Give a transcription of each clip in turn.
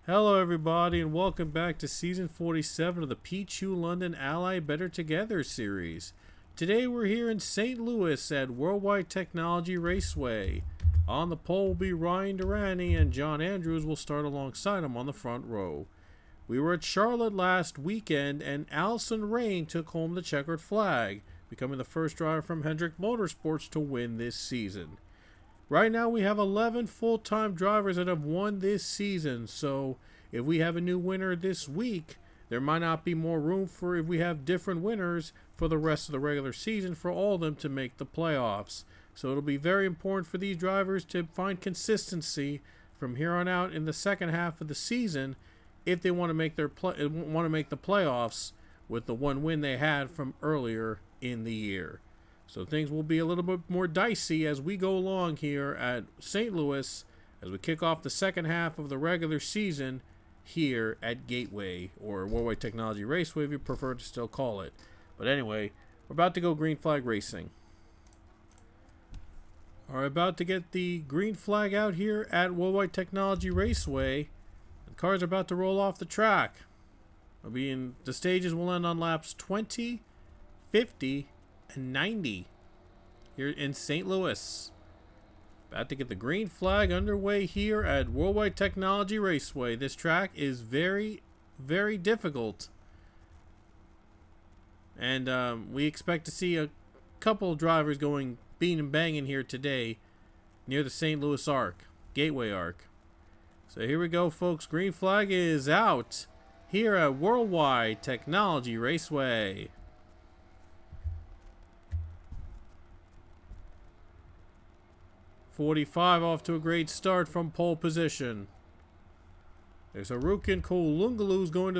Hello everybody and welcome back to season 47 of the P2 London Ally Better Together series. Today we're here in St. Louis at Worldwide Technology Raceway. On the pole will be Ryan Durrani and John Andrews will start alongside him on the front row. We were at Charlotte last weekend and Allison Rain took home the checkered flag, becoming the first driver from Hendrick Motorsports to win this season. Right now we have 11 full-time drivers that have won this season, so if we have a new winner this week, there might not be more room for if we have different winners for the rest of the regular season for all of them to make the playoffs. So it'll be very important for these drivers to find consistency from here on out in the second half of the season if they want to make the playoffs with the one win they had from earlier in the year. So things will be a little bit more dicey as we go along here at St. Louis as we kick off the second half of the regular season here at Gateway, or Worldwide Technology Raceway if you prefer to still call it. But anyway, we're about to go green flag racing. We're about to get the green flag out here at Worldwide Technology Raceway. The cars are about to roll off the track. The stages will end on laps 20, 50, and 90 here in St. Louis. About to get the green flag underway here at Worldwide Technology Raceway. This track is very, very difficult. And we expect to see a couple of drivers going bean and banging here today near the St. Louis arc, Gateway arc. So here we go, folks. Green flag is out here at Worldwide Technology Raceway. .45 off to a great start from pole position. There's Harukin Kolungalu's going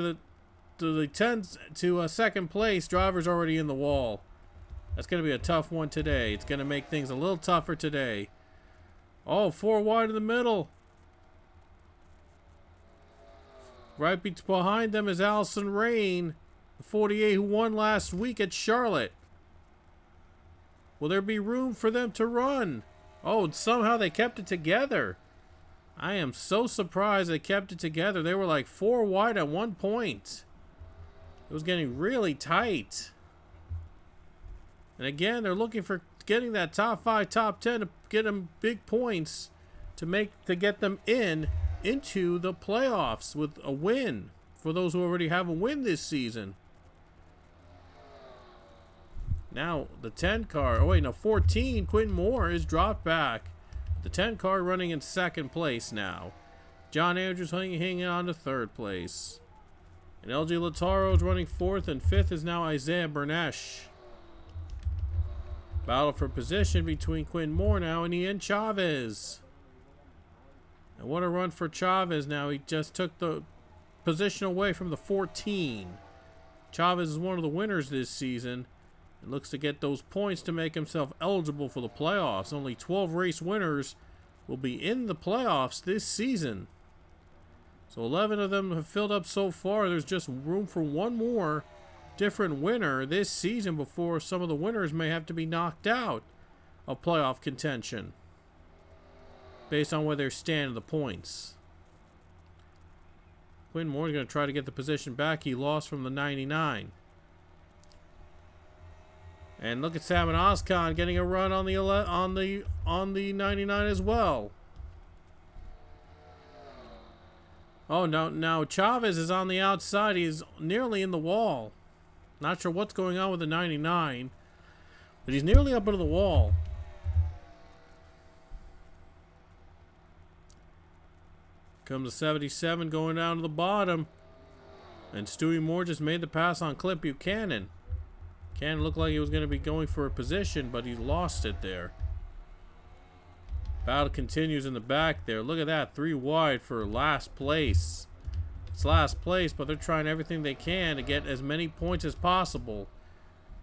to second place. Driver's already in the wall. That's going to be a tough one today. It's going to make things a little tougher today. Oh, 4 wide in the middle. Right behind them is Allison Rain, the 48 who won last week at Charlotte. Will there be room for them to run? Oh, somehow they kept it together. I am so surprised they kept it together. They were like 4 wide at one point. It was getting really tight. And again, they're looking for getting that top 5, top 10 to get them big points to get them into the playoffs with a win for those who already have a win this season. Now, the 10 car, 14, Quentin Moore is dropped back. The 10 car running in second place now. John Andrews hanging on to third place. And LG Lataro is running fourth, and fifth is now Isaiah Bernesh. Battle for position between Quentin Moore now and Ian Chavez. And what a run for Chavez now. He just took the position away from the 14. Chavez is one of the winners this season. And looks to get those points to make himself eligible for the playoffs. Only 12 race winners will be in the playoffs this season. So 11 of them have filled up so far. There's just room for one more different winner this season before some of the winners may have to be knocked out of playoff contention based on where they stand in the points. Quentin Moore's going to try to get the position back he lost from the 99. And look at Salmon Oscon getting a run on the 99 as well. Oh, no, now Chavez is on the outside. He's nearly in the wall. Not sure what's going on with the 99, but he's nearly up into the wall. Comes the 77 going down to the bottom. And Stewie Moore just made the pass on Clint Buchanan. Cannon looked like he was going to be going for a position, but he lost it there. Battle continues in the back there. Look at that, 3 wide for last place. It's last place, but they're trying everything they can to get as many points as possible.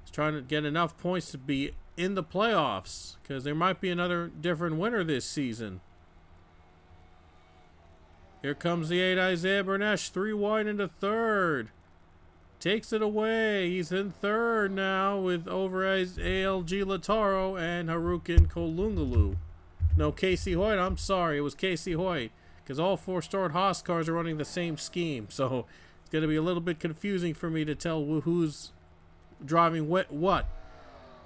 It's trying to get enough points to be in the playoffs, because there might be another different winner this season. Here comes the 8, Isaiah Bernesh, 3 wide into third. Takes it away. He's in third now with over ALG Lataro and Harukin Kolungalu. No, Casey Hoyt. I'm sorry. It was Casey Hoyt. because all 4 stored Haas cars are running the same scheme. So it's going to be a little bit confusing for me to tell who's driving what.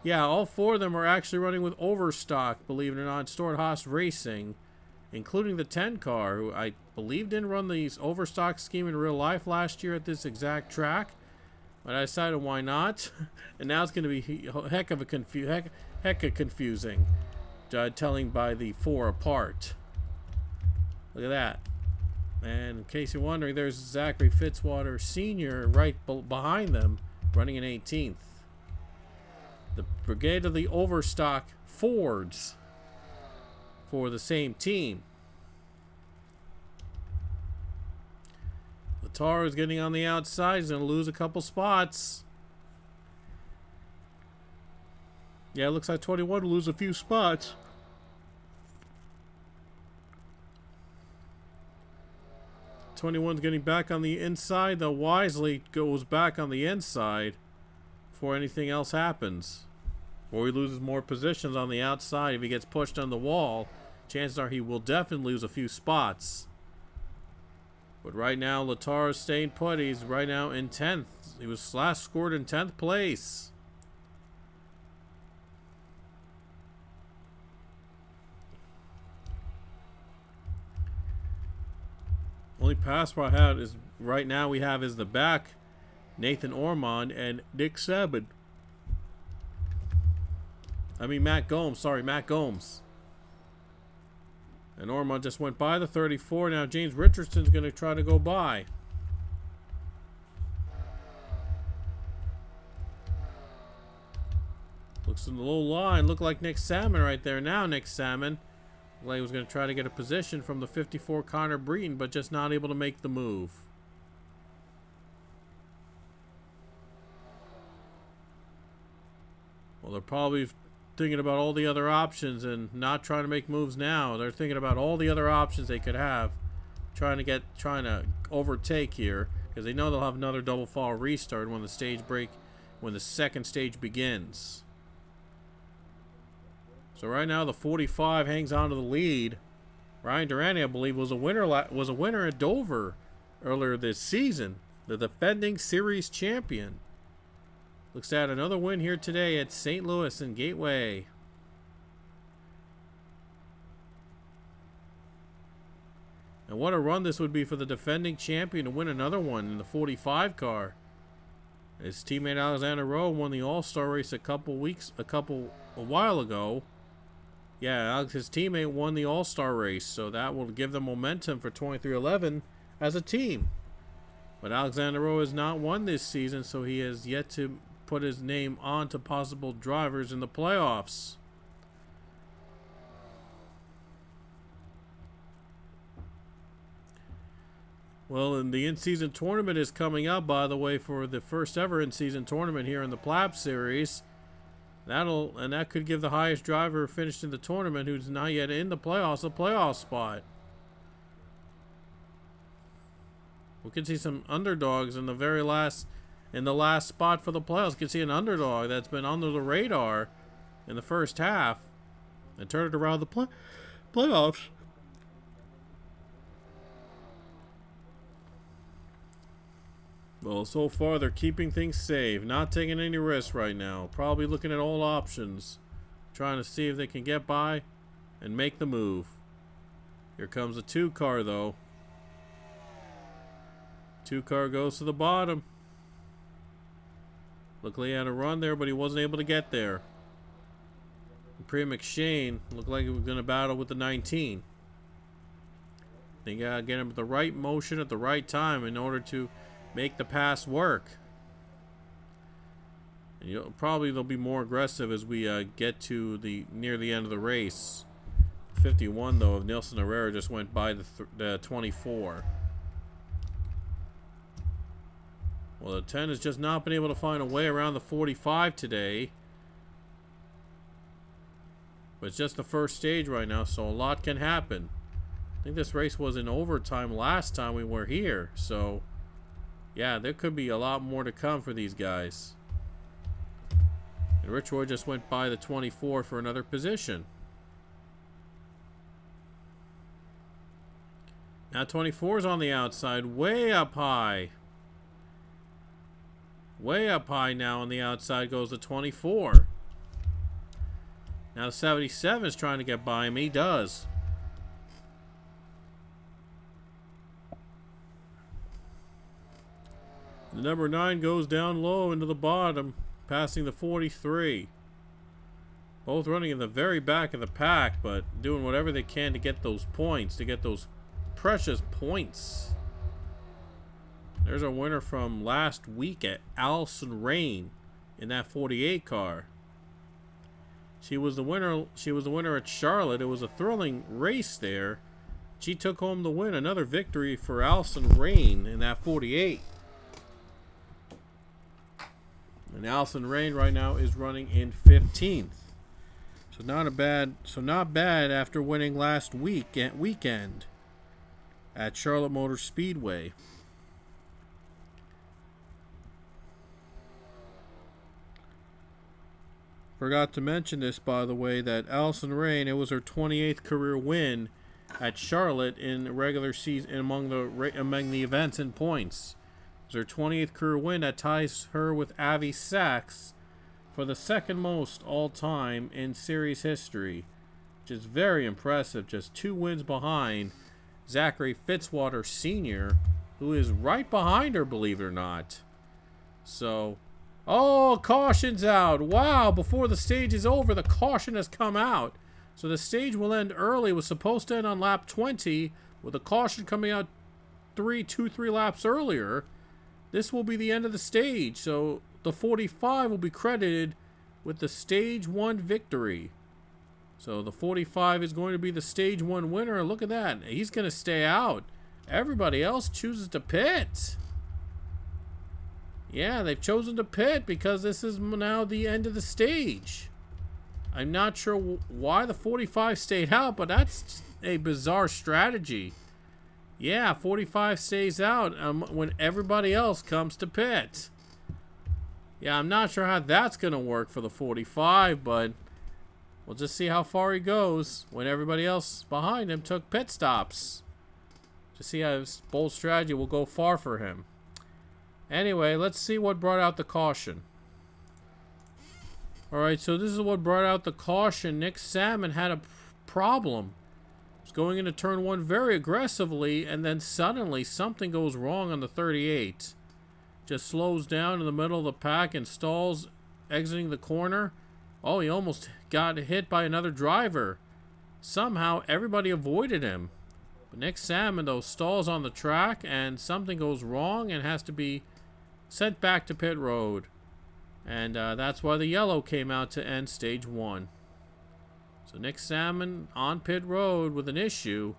Yeah, all 4 of them are actually running with overstock, believe it or not, stored Haas Racing, including the 10 car, who I believe didn't run the overstock scheme in real life last year at this exact track. But I decided why not, and now it's going to be heck of confusing, telling by the 4 apart. Look at that. And in case you're wondering, there's Zachary Fitzwater Sr. right behind them, running in 18th. The brigade of the overstock Fords for the same team. Tar is getting on the outside. He's going to lose a couple spots. Yeah, it looks like 21 will lose a few spots. 21's getting back on the inside, though wisely goes back on the inside before anything else happens. Or he loses more positions on the outside. If he gets pushed on the wall, chances are he will definitely lose a few spots. But right now, Latar is staying put. He's right now in 10th. He was last scored in 10th place. Only passport I have is right now we have is the back, Nathan Ormond and Nick Saban. I mean Matt Gomes. Sorry, Matt Gomes. And Ormond just went by the 34. Now James Richardson's going to try to go by. Looks in the low line. Looked like Nick Salmon right there. Now Nick Salmon. Like he was going to try to get a position from the 54 Connor Breton, but just not able to make the move. Well, they're probably thinking about all the other options and not trying to make moves now. They're thinking about all the other options they could have, trying to overtake here, because they know they'll have another double fall restart when the second stage begins. So right now the 45 hangs on to the lead. Ryan Durante, I believe, was a winner at Dover earlier this season, the defending series champion. Looks to add another win here today at St. Louis and Gateway. And what a run this would be for the defending champion to win another one in the 45 car. His teammate Alexander Rowe won the All-Star race a while ago. Yeah, his teammate won the All-Star race, so that will give them momentum for 23-11 as a team. But Alexander Rowe has not won this season, so he has yet to put his name on to possible drivers in the playoffs. Well, and the in-season tournament is coming up, by the way, for the first ever in-season tournament here in the PLABT series. That could give the highest driver finished in the tournament who's not yet in the playoffs a playoff spot. We can see some underdogs in the last spot for the playoffs. You can see an underdog that's been under the radar in the first half and turned it around the playoffs. Well, so far they're keeping things safe, not taking any risks right now. Probably looking at all options, trying to see if they can get by and make the move. Here comes a 2 car though. 2 car goes to the bottom. Luckily he had a run there, but he wasn't able to get there. Priya McShane looked like he was going to battle with the 19. They got to get him at the right motion at the right time in order to make the pass work. And probably they'll be more aggressive as we get to near the end of the race. 51 though of Nelson Herrera just went by the 24. Well, the 10 has just not been able to find a way around the 45 today. But it's just the first stage right now, so a lot can happen. I think this race was in overtime last time we were here, so yeah, there could be a lot more to come for these guys. And Rich Roy just went by the 24 for another position. Now 24 is on the outside, way up high. Way up high now on the outside goes the 24. Now the 77 is trying to get by him. He does. The number 9 goes down low into the bottom, passing the 43. Both running in the very back of the pack, but doing whatever they can to get those points, to get those precious points. There's our winner from last week at Allison Rain in that 48 car. She was the winner. She was the winner at Charlotte. It was a thrilling race there. She took home the win. Another victory for Allison Rain in that 48. And Allison Rain right now is running in 15th. So not bad after winning last weekend at Charlotte Motor Speedway. Forgot to mention this, by the way, that Allison Rain, it was her 28th career win at Charlotte in regular season among the events and points. It was her 28th career win that ties her with Avi Sachs for the second most all-time in series history, which is very impressive. Just 2 wins behind Zachary Fitzwater Sr., who is right behind her, believe it or not. So, oh, caution's out. Wow, before the stage is over, the caution has come out. So the stage will end early. It was supposed to end on lap 20, with the caution coming out 3 laps earlier. This will be the end of the stage. So the 45 will be credited with the stage 1 victory. So the 45 is going to be the stage 1 winner. Look at that. He's going to stay out. Everybody else chooses to pit. Yeah, they've chosen to pit because this is now the end of the stage. I'm not sure why the 45 stayed out, but that's a bizarre strategy. Yeah, 45 stays out when everybody else comes to pit. Yeah, I'm not sure how that's going to work for the 45, but we'll just see how far he goes when everybody else behind him took pit stops. To see how his bold strategy will go far for him. Anyway, let's see what brought out the caution. Alright, so this is what brought out the caution. Nick Salmon had a problem. He was going into turn 1 very aggressively, and then suddenly something goes wrong on the 38. Just slows down in the middle of the pack and stalls, exiting the corner. Oh, he almost got hit by another driver. Somehow, everybody avoided him. But Nick Salmon, though, stalls on the track, and something goes wrong and has to be sent back to pit road. And that's why the yellow came out to end stage 1. So Nick Salmon on pit road with an issue.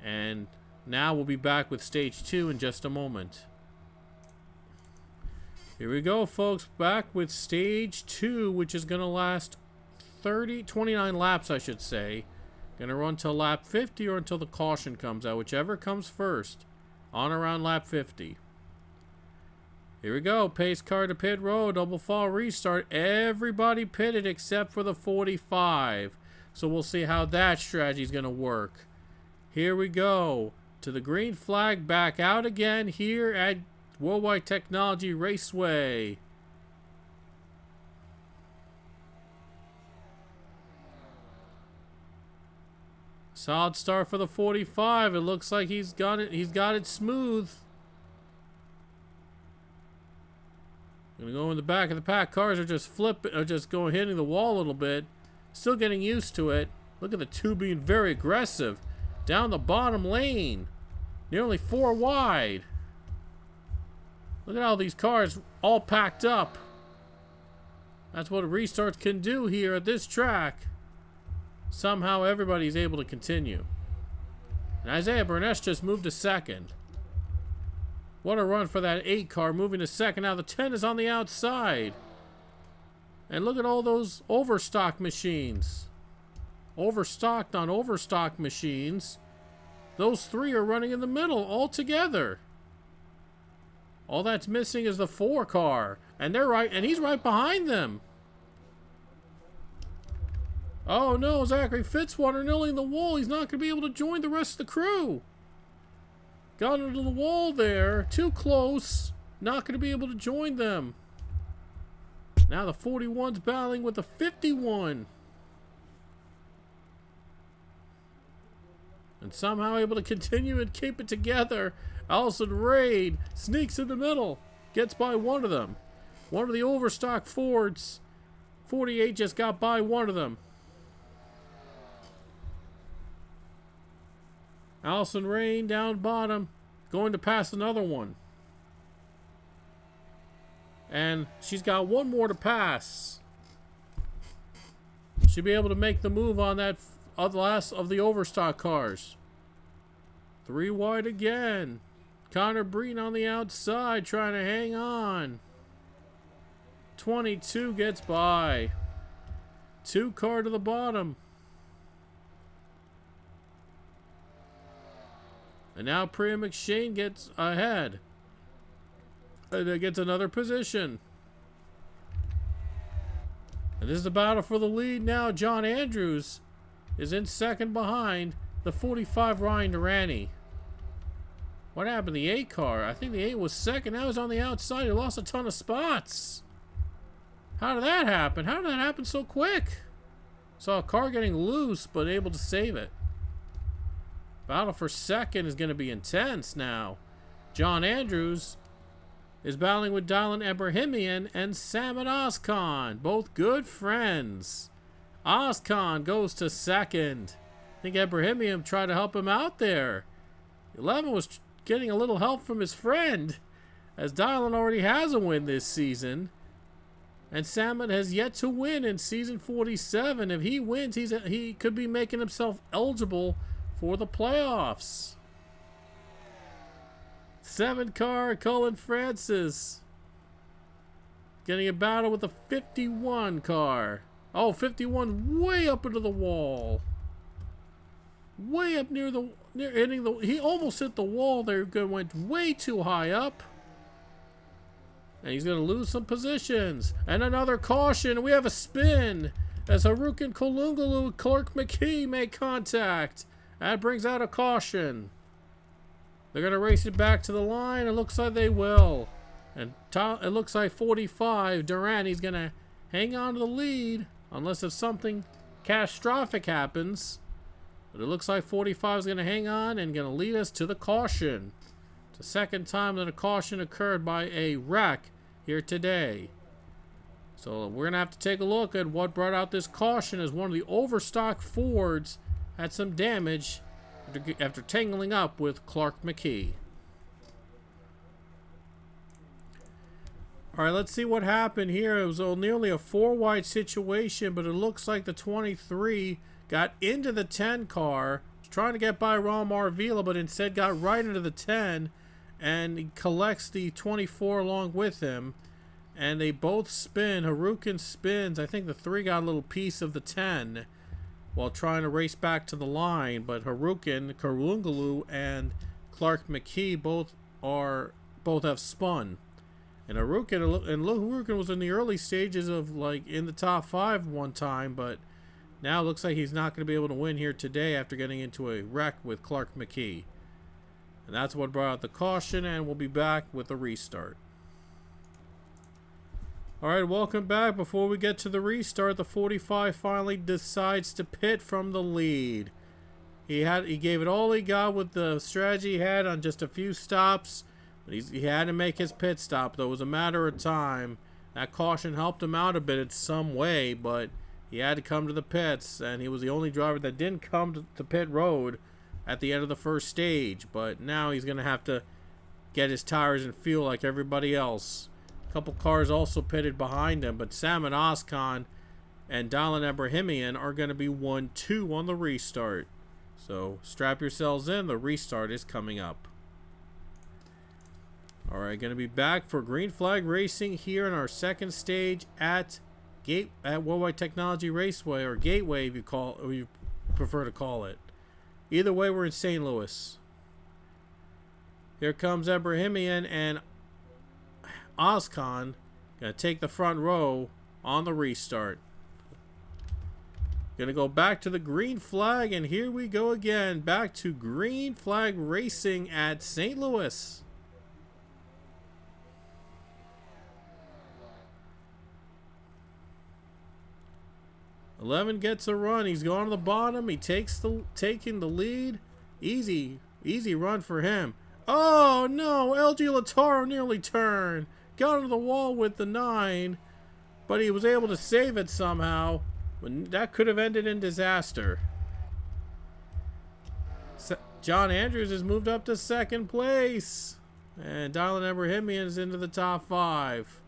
And now we'll be back with stage 2 in just a moment. Here we go, folks. Back with stage 2, which is going to last 29 laps, I should say. Going to run till lap 50 or until the caution comes out, whichever comes first. On around lap 50. Here we go. Pace car to pit road. Double fall restart. Everybody pitted except for the 45. So we'll see how that strategy is going to work. Here we go. To the green flag. Back out again here at Worldwide Technology Raceway. Solid start for the 45. It looks like he's got it. He's got it smooth. Gonna go in the back of the pack. Cars are just going hitting the wall a little bit. Still getting used to it. Look at the 2 being very aggressive. Down the bottom lane. Nearly 4 wide. Look at all these cars all packed up. That's what restarts can do here at this track. Somehow everybody's able to continue. And Isaiah Burness just moved to second. What a run for that 8 car, moving to second. Now the 10 is on the outside. And look at all those overstock machines. Overstocked on overstock machines. Those 3 are running in the middle all together. All that's missing is the 4 car. And he's right behind them. Oh no, Zachary Fitzwater nailing the wall. He's not going to be able to join the rest of the crew. Got into the wall there. Too close. Not going to be able to join them. Now the 41's battling with the 51. And somehow able to continue and keep it together. Allison Raid sneaks in the middle. Gets by one of them. One of the overstock Fords. 48 just got by one of them. Allison Rain down bottom. Going to pass another one. And she's got one more to pass. She'll be able to make the move on that last of the overstock cars. 3 wide again. Connor Breen on the outside trying to hang on. 22 gets by. 2 car to the bottom. And now Priya McShane gets ahead. And gets another position. And this is the battle for the lead now. John Andrews is in second behind the 45 Ryan Durrani. What happened to the 8 car? I think the 8 was second. Now he's on the outside. He lost a ton of spots. How did that happen? How did that happen so quick? Saw a car getting loose, but able to save it. Battle for second is going to be intense now. John Andrews is battling with Dylan Ebrahimian and Samad Ozkan. Both good friends. Ozkan goes to second. I think Ebrahimian tried to help him out there. 11 was getting a little help from his friend, as Dylan already has a win this season. And Samad has yet to win in season 47. If he wins, he could be making himself eligible for the playoffs. 7 car, Cullen Francis. Getting a battle with the 51 car. Oh, 51 way up into the wall. Way up near hitting the, he almost hit the wall there, went way too high up. And he's going to lose some positions. And another caution. We have a spin as Harukin Kolungalu and Clark McKee make contact. That brings out a caution. They're going to race it back to the line. It looks like they will. And it looks like 45, Durrani's going to hang on to the lead. Unless if something catastrophic happens. But it looks like 45 is going to hang on and going to lead us to the caution. It's the second time that a caution occurred by a wreck here today. So we're going to have to take a look at what brought out this caution, as one of the overstock Fords had some damage after tangling up with Clark McKee. Alright, let's see what happened here. It was nearly a 4-wide situation, but it looks like the 23 got into the 10 car, was trying to get by Ron Marvila, but instead got right into the 10, and he collects the 24 along with him, and they both spin. Harukin spins. I think the 3 got a little piece of the 10 while trying to race back to the line, but Harukin, Karungalu, and Clark McKee both have spun. And Harukin was in the early stages of, like, in the top 5 one time, but now it looks like he's not going to be able to win here today after getting into a wreck with Clark McKee. And that's what brought out the caution, and we'll be back with the restart. Alright, welcome back. Before we get to the restart, the 45 finally decides to pit from the lead. He gave it all he got with the strategy he had on just a few stops. But he had to make his pit stop, though. It was a matter of time. That caution helped him out a bit in some way, but he had to come to the pits, and he was the only driver that didn't come to pit road at the end of the first stage. But now he's going to have to get his tires and fuel like everybody else. A couple cars also pitted behind him, but Samad Ozkan and Dylan Ebrahimian are going to be 1-2 on the restart. So strap yourselves in. The restart is coming up. Alright, going to be back for Green Flag Racing here in our second stage at Worldwide Technology Raceway, or Gateway if you prefer to call it. Either way, we're in St. Louis. Here comes Ebrahimian and Ozkan. Going to take the front row on the restart. Gonna go back to the green flag, and here we go again. Back to green flag racing at St. Louis. Eleven gets a run. He's going to the bottom. He taking the lead. Easy run for him. Oh no! LG Lataro nearly turned. Got into the wall with the 9, but he was able to save it somehow. That could have ended in disaster. John Andrews has moved up to second place. And Dylan Ebrahimian is into the top 5.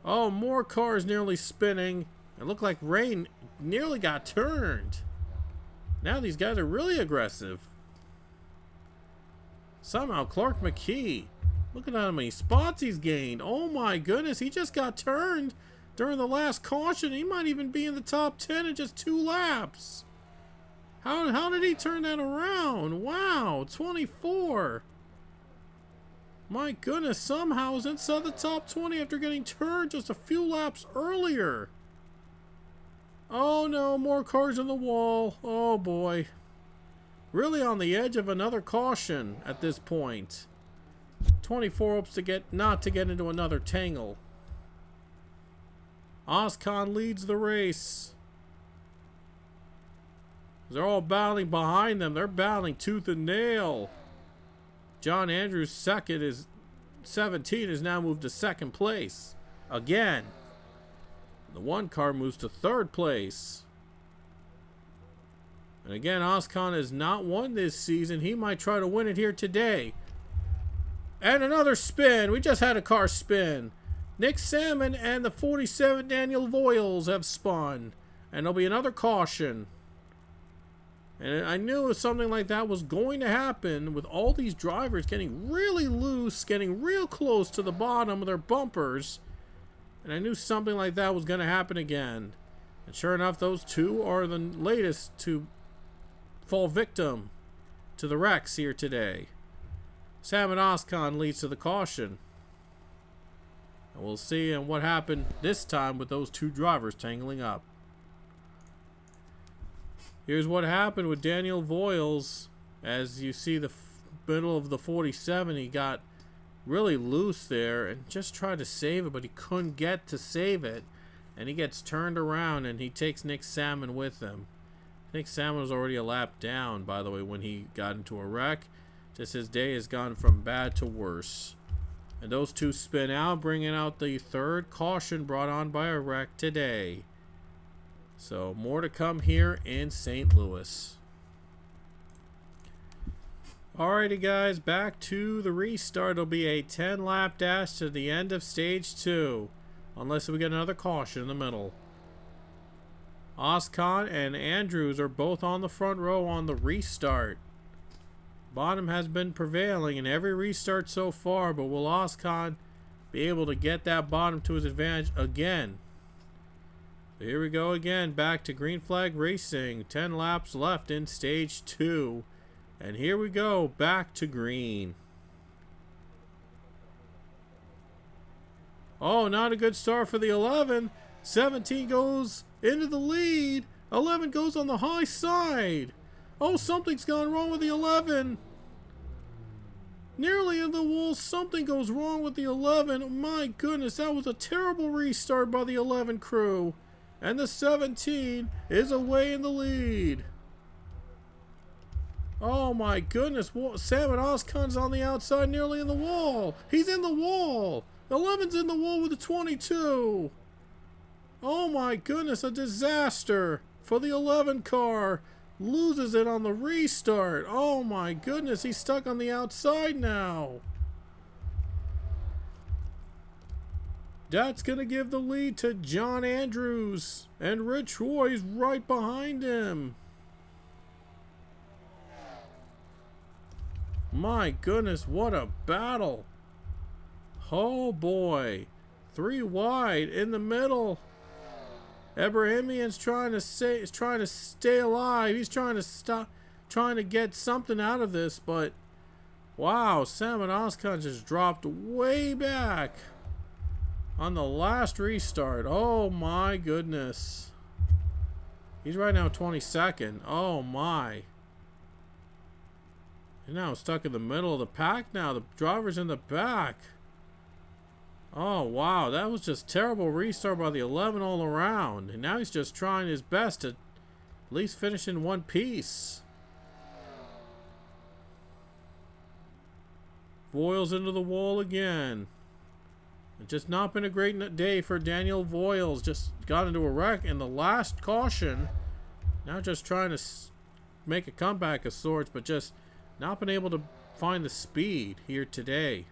Oh, more cars nearly spinning. It looked like Rain nearly got turned. Now these guys are really aggressive. Somehow Clark McKee. Look at how many spots he's gained. Oh my goodness, he just got turned during the last caution. He might even be in the top 10 in just 2 laps. How did he turn that around? Wow, 24. My goodness, somehow is inside the top 20 after getting turned just a few laps earlier. Oh no, more cars on the wall. Oh boy. Really on the edge of another caution at this point. 24 hopes to not to get into another tangle. Oscon leads the race. They're all battling behind them. They're battling tooth and nail. John Andrews' second is 17 has now moved to second place. Again. The 1 car moves to 3rd place. And again, Oscon has not won this season. He might try to win it here today. And another spin. We just had a car spin. Nick Salmon and the 47 Daniel Voiles have spun. And there'll be another caution. And I knew something like that was going to happen with all these drivers getting really loose, getting real close to the bottom of their bumpers. And I knew something like that was going to happen again. And sure enough, those 2 are the latest to fall victim to the wrecks here today. Salmon Oscon leads to the caution. And we'll see what happened this time with those 2 drivers tangling up. Here's what happened with Daniel Voiles. As you see the middle of the 47, he got really loose there and just tried to save it, but he couldn't get to save it. And he gets turned around and he takes Nick Salmon with him. Nick Salmon was already a lap down, by the way, when he got into a wreck. Just his day has gone from bad to worse. And those 2 spin out, bringing out the 3rd caution brought on by a wreck today. So more to come here in St. Louis. Alrighty guys, back to the restart. It'll be a 10-lap dash to the end of stage 2. Unless we get another caution in the middle. Oscon and Andrews are both on the front row on the restart. Bottom has been prevailing in every restart so far, but will Oscon be able to get that bottom to his advantage again? So here we go again, back to green flag racing. 10 laps left in stage 2. And here we go, back to green. Oh, not a good start for the 11. 17 goes into the lead. 11 goes on the high side. Oh, something's gone wrong with the 11. Nearly in the wall. Something goes wrong with the 11. My goodness, that was a terrible restart by the 11 crew. And the 17 is away in the lead. Oh my goodness, Salmon Oscon's on the outside, nearly in the wall. He's in the wall. 11's in the wall with the 22. Oh my goodness, a disaster for the 11 car. Loses it on the restart. Oh my goodness, he's stuck on the outside now. That's going to give the lead to John Andrews. And Rich Roy's right behind him. My goodness, what a battle. Oh boy. 3 wide in the middle. Ebrahimian's trying to stay alive. He's trying to get something out of this, but wow, Salmon Oscon just dropped way back on the last restart. Oh my goodness. He's right now 22nd. Oh my. And now stuck in the middle of the pack now. The driver's in the back. Oh wow, that was just terrible restart by the 11 all around. And now he's just trying his best to at least finish in one piece. Voiles into the wall again. It's just not been a great day for Daniel Voiles. Just got into a wreck in the last caution. Now just trying to make a comeback of sorts, but just not been able to find the speed here today.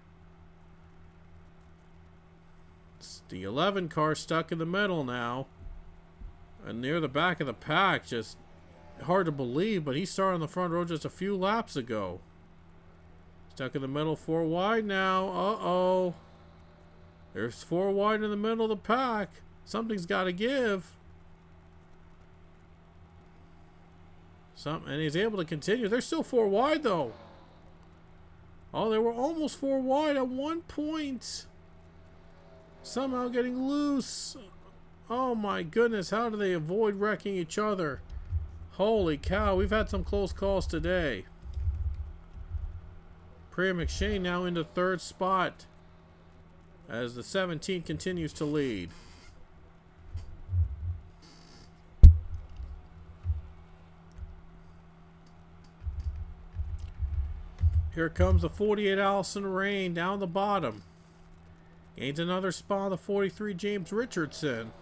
It's the 11 car stuck in the middle now. And near the back of the pack. Just hard to believe, but he started on the front row just a few laps ago. Stuck in the middle, 4 wide now. Uh-oh. There's 4 wide in the middle of the pack. Something's got to give. And he's able to continue. They're still 4 wide, though. Oh, they were almost 4 wide at one point. Somehow getting loose. Oh, my goodness. How do they avoid wrecking each other? Holy cow. We've had some close calls today. Priya McShane now into 3rd spot as the 17 continues to lead. Here comes the 48 Allison Rain down the bottom. Gains another spot, the 43 James Richardson.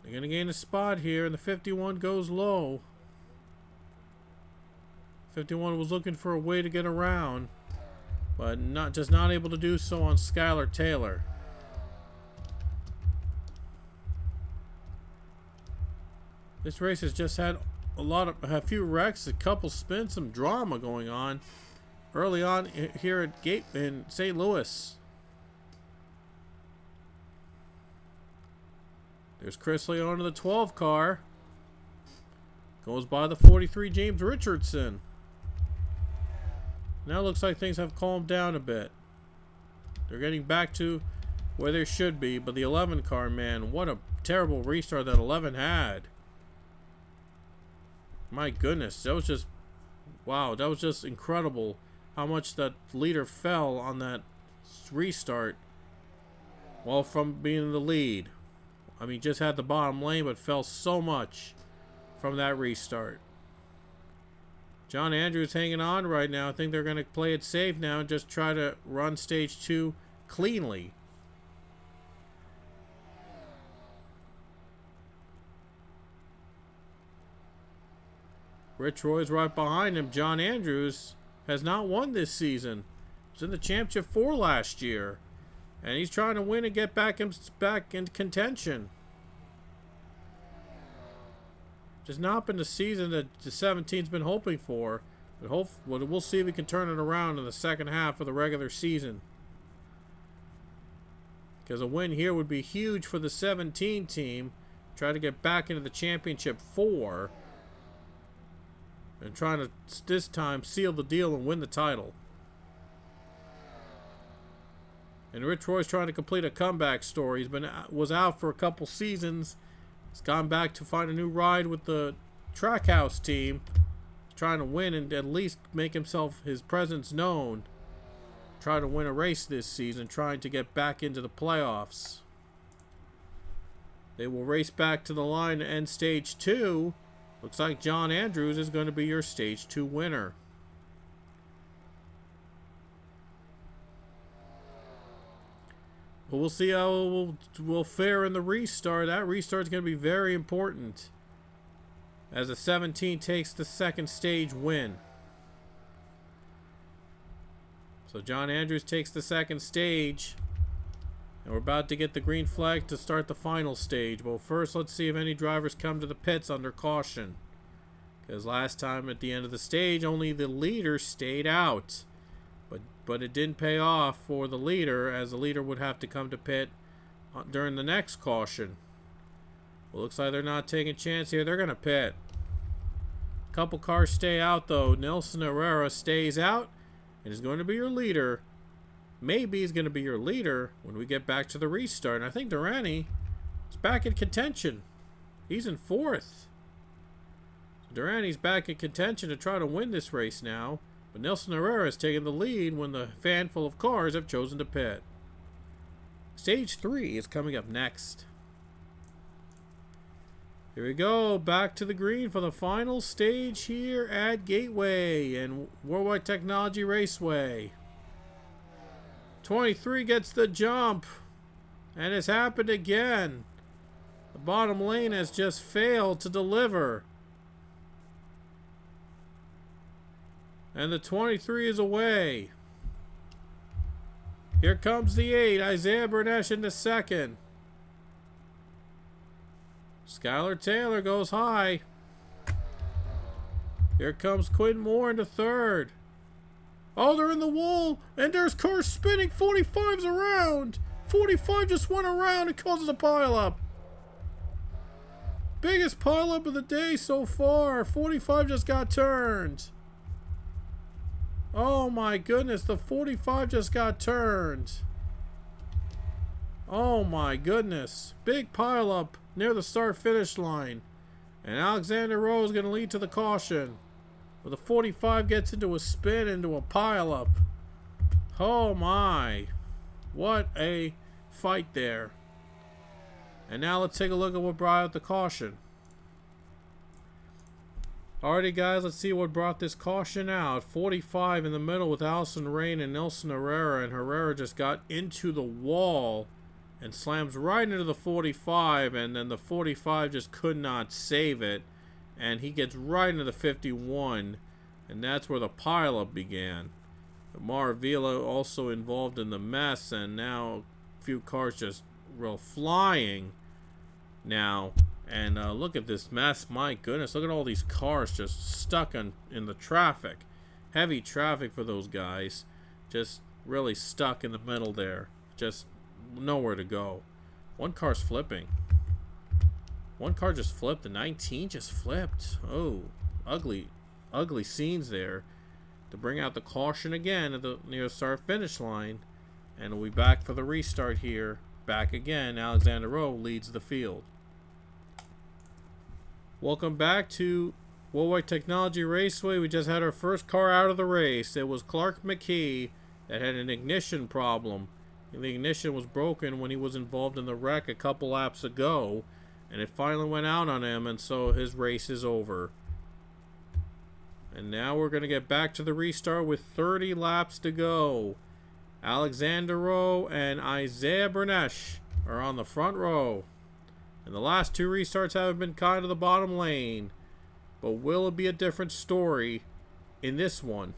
They're going to gain a spot here, and the 51 goes low. 51 was looking for a way to get around, but not able to do so on Skylar Taylor. This race has just had a few wrecks, a couple spins, some drama going on early on here at Gate in St. Louis. There's Chris Leon to the 12 car. Goes by the 43 James Richardson. Now it looks like things have calmed down a bit. They're getting back to where they should be, but the 11 car, man, what a terrible restart that 11 had. My goodness, that was just, wow, that was just incredible how much that leader fell on that restart while from being in the lead. I mean, just had the bottom lane, but fell so much from that restart. John Andrews hanging on right now. I think they're going to play it safe now and just try to run stage 2 cleanly. Rich Roy's right behind him. John Andrews has not won this season. He was in the championship 4 last year. And he's trying to win and get back in contention. Just not been the season that the 17's been hoping for. But we'll see if we can turn it around in the second half of the regular season. Because a win here would be huge for the 17 team. Try to get back into the championship 4. And trying to, this time, seal the deal and win the title. And Rich Roy's trying to complete a comeback story. Was out for a couple seasons. He's gone back to find a new ride with the Trackhouse team. Trying to win and at least make his presence known. Try to win a race this season. Trying to get back into the playoffs. They will race back to the line to end stage 2. Looks like John Andrews is going to be your stage 2 winner. But we'll see how we'll fare in the restart. That restart is going to be very important as the 17 takes the second stage win. So John Andrews takes the second stage. And we're about to get the green flag to start the final stage. But first, let's see if any drivers come to the pits under caution. Because last time at the end of the stage, only the leader stayed out. But it didn't pay off for the leader, as the leader would have to come to pit during the next caution. Well, looks like they're not taking a chance here. They're going to pit. A couple cars stay out, though. Nelson Herrera stays out and is going to be your leader. Maybe he's going to be your leader when we get back to the restart. And I think Durrani is back in contention. He's in 4th. Durani's back in contention to try to win this race now, but Nelson Herrera has taken the lead when the fanful of cars have chosen to pit. Stage 3 is coming up next. Here we go, back to the green for the final stage here at Gateway and Worldwide Technology Raceway. 23 gets the jump, and it's happened again. The bottom lane has just failed to deliver. And the 23 is away. Here comes the 8, Isaiah Bernesh into 2nd. Skylar Taylor goes high. Here comes Quinn Moore into 3rd. Oh, they're in the wall, and there's cars spinning. 45's around. 45 just went around and causes a pileup. Biggest pileup of the day so far. 45 just got turned. Oh my goodness, the 45 just got turned. Oh my goodness. Big pileup near the start-finish line. And Alexander Rowe is going to lead to the caution. But the 45 gets into a spin, into a pileup. Oh my. What a fight there. And now let's take a look at what brought out the caution. Alrighty guys, let's see what brought this caution out. 45 in the middle with Allison Rain and Nelson Herrera, and Herrera just got into the wall and slams right into the 45, and then the 45 just could not save it, and he gets right into the 51, and that's where the pileup began. Maravilla also involved in the mess, and now a few cars just real flying now. And look at this mess. My goodness, look at all these cars just stuck in the traffic. Heavy traffic for those guys. Just really stuck in the middle there. Just nowhere to go. One car's flipping. One car just flipped. The 19 just flipped. Oh, ugly scenes there. To bring out the caution again at the near start finish line. And we'll be back for the restart here. Back again. Alexander Rowe leads the field. Welcome back to Worldwide Technology Raceway. We just had our first car out of the race. It was Clark McKee that had an ignition problem. The ignition was broken when he was involved in the wreck a couple laps ago, and it finally went out on him, and so his race is over. And now we're going to get back to the restart with 30 laps to go. Alexander Rowe and Isaiah Bernesh are on the front row. And the last 2 restarts have been kind of the bottom lane. But will it be a different story in this one?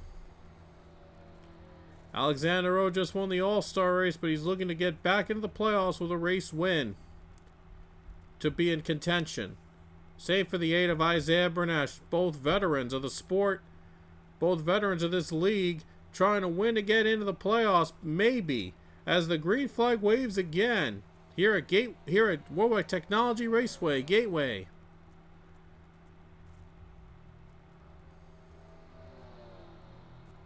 Alexander Rowe just won the All-Star race, but he's looking to get back into the playoffs with a race win to be in contention. Save for the 8 of Isaiah Bernesh, both veterans of the sport, both veterans of this league, trying to win to get into the playoffs, maybe, as the green flag waves again. Here at Worldwide Technology Raceway, Gateway.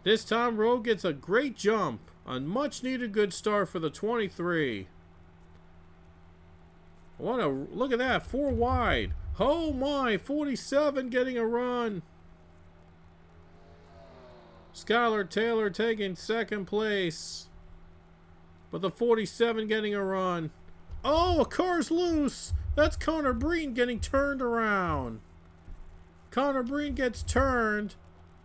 This time, Rowe gets a great jump. A much-needed good start for the 23. Look at that, 4 wide. Oh my, 47 getting a run. Skylar Taylor taking 2nd place. But the 47 getting a run. Oh, a car's loose. That's Connor Breen getting turned around. Connor Breen gets turned.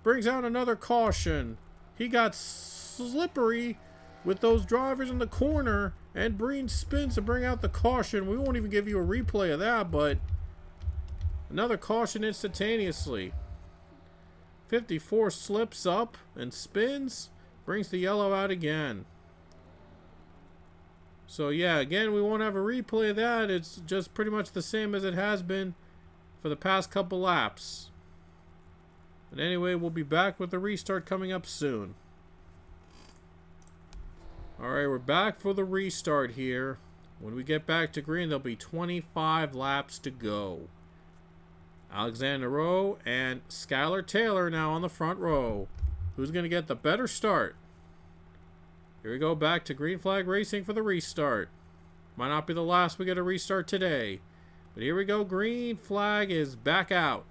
Brings out another caution. He got slippery with those drivers in the corner. And Breen spins to bring out the caution. We won't even give you a replay of that, but another caution instantaneously. 54 slips up and spins. Brings the yellow out again. So yeah, again, we won't have a replay of that. It's just pretty much the same as it has been for the past couple laps. But anyway, we'll be back with the restart coming up soon. Alright, we're back for the restart here. When we get back to green, there'll be 25 laps to go. Alexander Rowe and Skylar Taylor now on the front row. Who's going to get the better start? Here we go, back to green flag racing for the restart. Might not be the last we get a restart today. But here we go. Green flag is back out.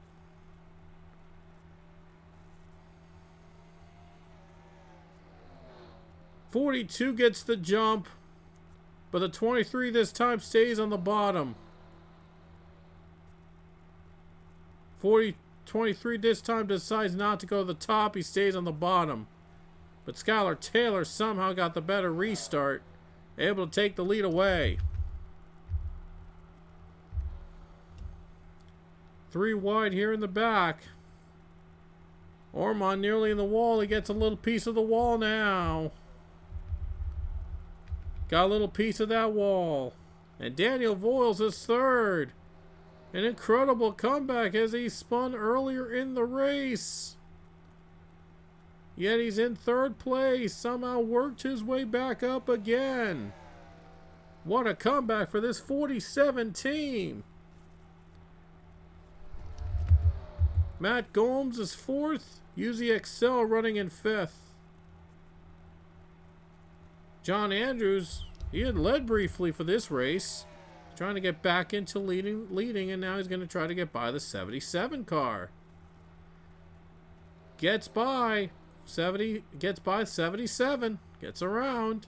.42 gets the jump, but the 23 this time stays on the bottom. 23 this time decides not to go to the top. He stays on the bottom. But Skylar Taylor somehow got the better restart, able to take the lead away. 3 wide here in the back. Ormond nearly in the wall. He gets a little piece of the wall now. Got a little piece of that wall. And Daniel Voiles is third. An incredible comeback as he spun earlier in the race. Yet he's in third place. Somehow worked his way back up again. What a comeback for this 47 team. Matt Gomes is fourth. UZXL running in fifth. John Andrews, he had led briefly for this race. Trying to get back into leading, and now he's going to try to get by the 77 car. Gets by 77, gets around.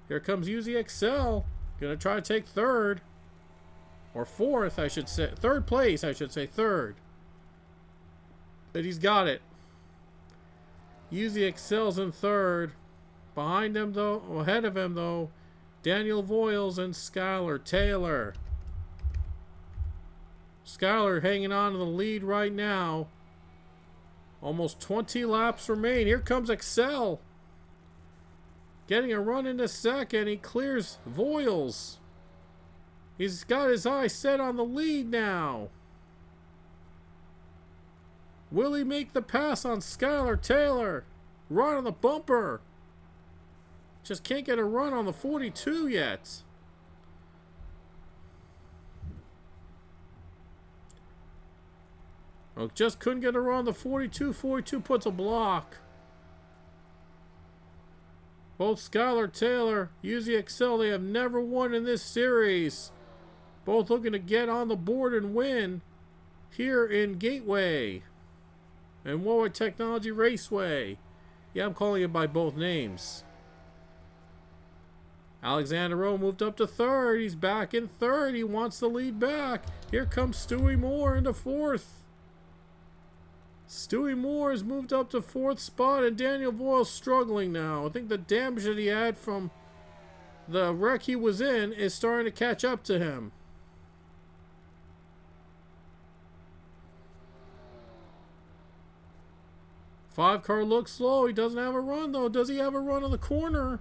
Here comes UZXL, going to try to take third. Or fourth, I should say. Third place, I should say. Third. But he's got it. UZXL's in third. Behind him, though, ahead of him, though, Daniel Voiles and Skylar Taylor. Skylar hanging on to the lead right now. Almost 20 laps remain. Here comes Excel. Getting a run into second. He clears Voiles. He's got his eyes set on the lead now. Will he make the pass on Skylar Taylor? Right on the bumper. Just can't get a run on the 42 yet. Oh, just couldn't get a run on the 42. 42 puts a block. Both Skylar Taylor, UZXL, they have never won in this series. Both looking to get on the board and win here in Gateway and Worldwide Technology Raceway. Yeah, I'm calling it by both names. Alexander Rowe moved up to third. He's back in third. He wants the lead back. Here comes Stewie Moore into fourth. Stewie Moore has moved up to fourth spot, and Daniel Voiles struggling now. I think the damage that he had from the wreck he was in is starting to catch up to him. Five car looks slow. He doesn't have a run, though. Does he have a run on the corner?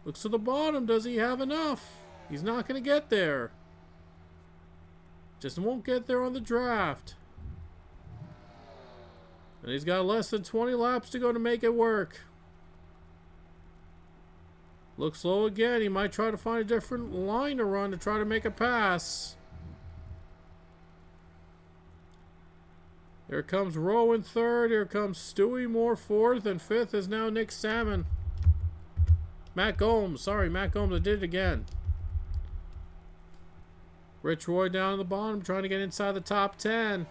Looks to the bottom. Does he have enough? He's not going to get there. Just won't get there on the draft. And he's got less than 20 laps to go to make it work. Looks slow again. He might try to find a different line to run to try to make a pass. Here comes Rowe in third. Here comes Stewie Moore fourth. And fifth is now Nick Salmon. Matt Gomes. Sorry, Matt Gomes. I did it again. Rich Roy down at the bottom trying to get inside the top 10.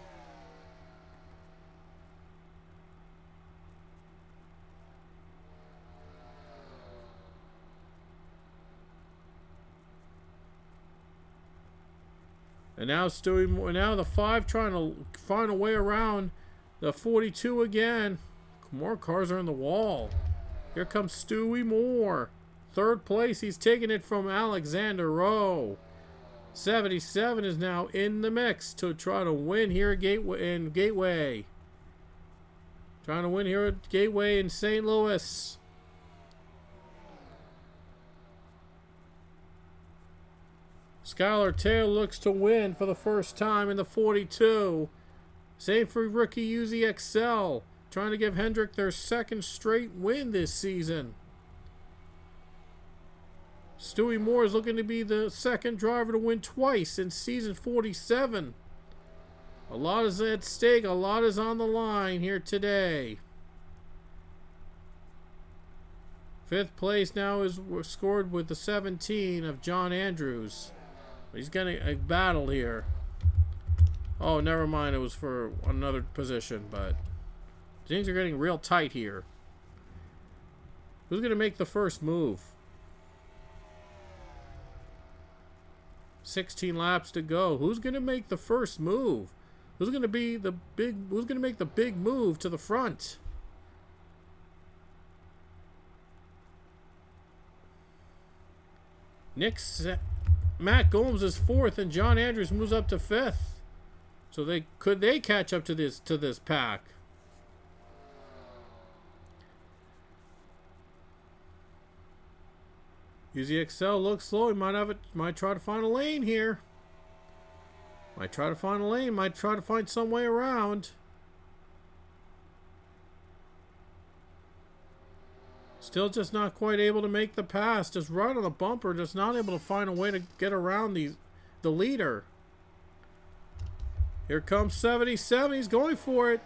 And now now the 5 trying to find a way around the 42 again. More cars are in the wall. Here comes Stewie Moore. Third place, he's taking it from Alexander Rowe. 77 is now in the mix to try to win here at Gateway. Trying to win here at Gateway in St. Louis. Skylar Taylor looks to win for the first time in the 42. Same for rookie UZXL. Trying to give Hendrick their second straight win this season. Stewie Moore is looking to be the second driver to win twice in season 47. A lot is at stake. A lot is on the line here today. Fifth place now is scored with the 17 of John Andrews. He's getting a battle here. Oh, never mind. It was for another position, but things are getting real tight here. Who's going to make the first move? 16 laps to go. Who's going to make the first move? Who's going to be the big? Who's going to make the big move to the front? Matt Gomes is 4th, and John Andrews moves up to 5th. So could they catch up to this pack? UZXL looks slow. He might try to find a lane here. Might try to find a lane. Might try to find some way around. Still just not quite able to make the pass. Just right on the bumper. Just not able to find a way to get around the leader. Here comes 77. He's going for it.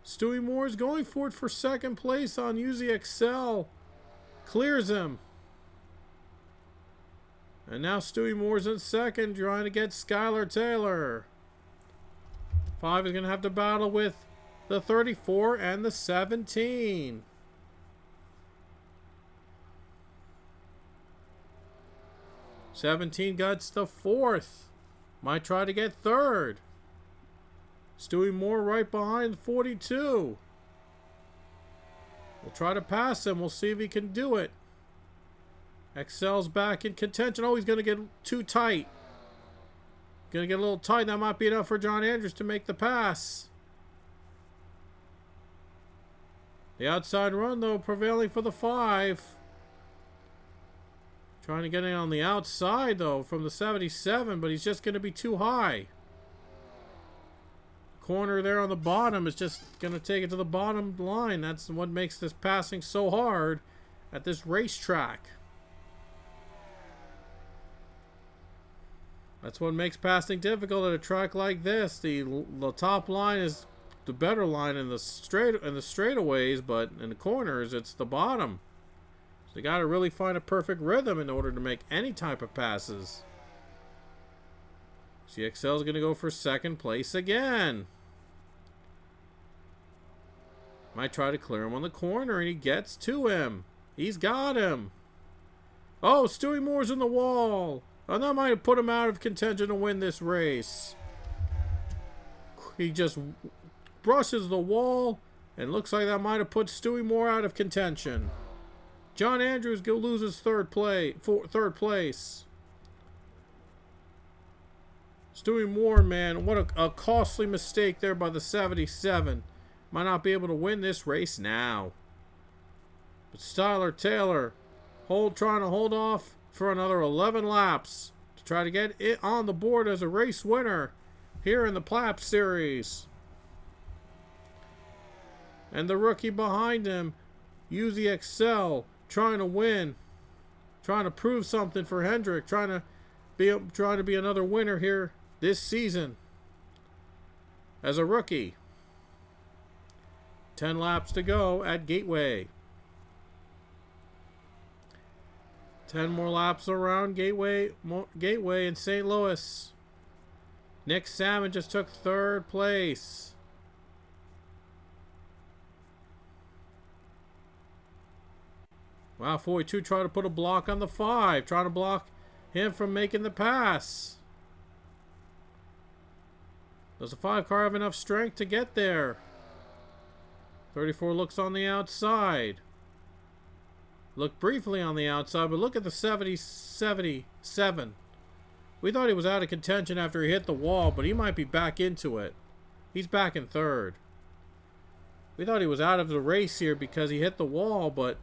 Stewie Moore is going for it for 2nd place on UZXL. Clears him. And now Stewie Moore's in 2nd, trying to get Skylar Taylor. 5 is going to have to battle with the 34 and the 17. '17 gets the 4th. Might try to get 3rd. Stewie Moore right behind 42. We'll try to pass him. We'll see if he can do it. Excel's back in contention. Oh, he's going to get too tight. Going to get a little tight. That might be enough for John Andrews to make the pass. The outside run, though, prevailing for the 5. Trying to get in on the outside, though, from the 77, but he's just going to be too high. Corner there on the bottom is just going to take it to the bottom line. That's what makes this passing so hard at this racetrack. That's what makes passing difficult at a track like this. The top line is the better line in the straightaways, but in the corners it's the bottom. So you got to really find a perfect rhythm in order to make any type of passes. CXL is going to go for 2nd place again. Might try to clear him on the corner, and he gets to him. He's got him. Oh, Stewie Moore's in the wall. And that might have put him out of contention to win this race. He just brushes the wall, and looks like that might have put Stewie Moore out of contention. John Andrews loses 3rd place. Stewie Moore, man, what a costly mistake there by the 77. Might not be able to win this race now. But Skylar Taylor trying to hold off for another 11 laps to try to get it on the board as a race winner here in the PLABT series. And the rookie behind him, UZXL, trying to win, trying to prove something for Hendrick, trying to be another winner here this season as a rookie. 10 laps to go at Gateway. 10 more laps around Gateway in St. Louis. Nick Salmon just took 3rd place. Wow, 42 trying to put a block on the 5. Trying to block him from making the pass. Does the 5 car have enough strength to get there? 34 looks on the outside. Looked briefly on the outside, but look at the 77. We thought he was out of contention after he hit the wall, but he might be back into it. He's back in 3rd. We thought he was out of the race here because he hit the wall, but,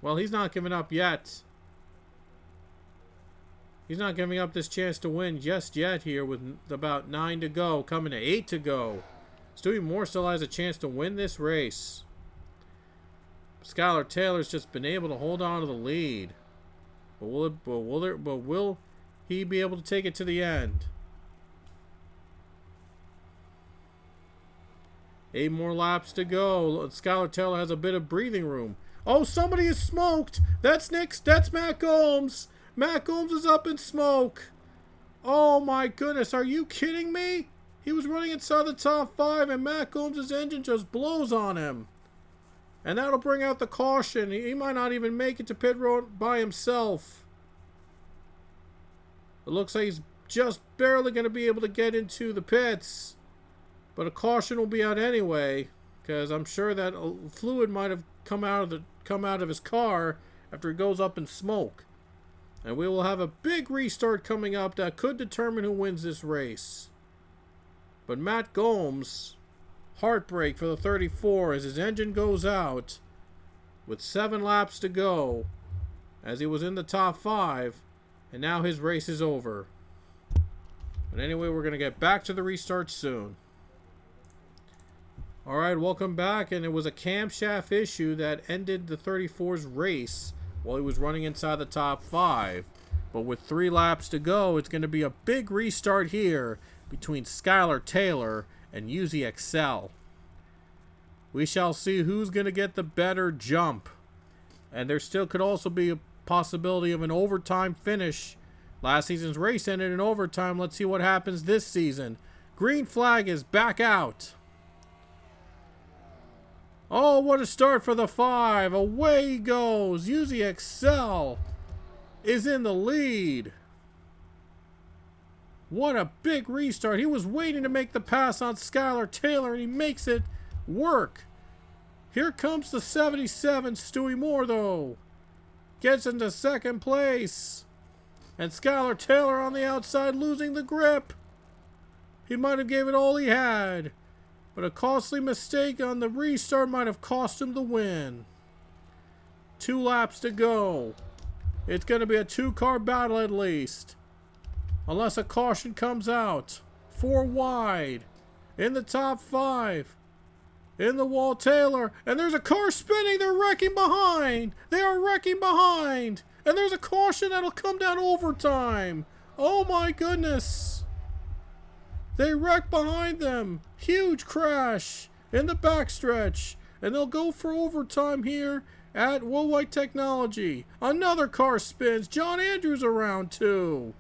well, he's not giving up yet. He's not giving up this chance to win just yet here with about 9 to go, coming to 8 to go. Stewie Moore still has a chance to win this race. Skylar Taylor's just been able to hold on to the lead. But will he be able to take it to the end? 8 more laps to go. Skylar Taylor has a bit of breathing room. Oh, somebody is smoked. That's Matt Gomes. Matt Gomes is up in smoke. Oh my goodness, are you kidding me? He was running inside the top 5 and Matt Gomes' engine just blows on him. And that'll bring out the caution. He might not even make it to pit road by himself. It looks like he's just barely going to be able to get into the pits. But a caution will be out anyway, because I'm sure that fluid might have come out of his car after it goes up in smoke. And we will have a big restart coming up that could determine who wins this race. But Matt Gomes, heartbreak for the 34 as his engine goes out with 7 laps to go, as he was in the top 5, and now his race is over. But anyway, we're going to get back to the restart soon. Alright, welcome back, and it was a camshaft issue that ended the 34's race while he was running inside the top 5. But with 3 laps to go, it's going to be a big restart here between Skylar Taylor and UZXL. We shall see who's going to get the better jump. And there still could also be a possibility of an overtime finish. Last season's race ended in overtime. Let's see what happens this season. Green flag is back out. Oh, what a start for the 5. Away he goes. UZXL is in the lead. What a big restart. He was waiting to make the pass on Skylar Taylor, and he makes it work. Here comes the 77, Stewie Moore, though. Gets into second place. And Skylar Taylor on the outside losing the grip. He might have gave it all he had. But a costly mistake on the restart might have cost him the win. 2 laps to go. It's going to be a 2-car battle at least. Unless a caution comes out. 4 wide. In the top 5. In the wall, Taylor. And there's a car spinning. They're wrecking behind. They are wrecking behind. And there's a caution that'll come down overtime. Oh my goodness. They wreck behind them. Huge crash in the backstretch. And they'll go for overtime here at Worldwide Technology. Another car spins. John Andrews around too.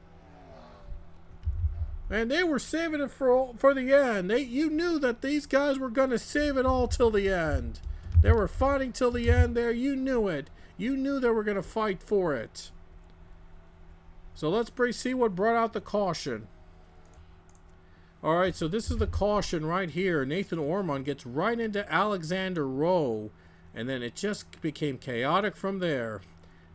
And they were saving it for the end. You knew that these guys were going to save it all till the end. They were fighting till the end there. You knew it. You knew they were going to fight for it. So let's see what brought out the caution. Alright, so this is the caution right here. Nathan Ormond gets right into Alexander Rowe. And then it just became chaotic from there.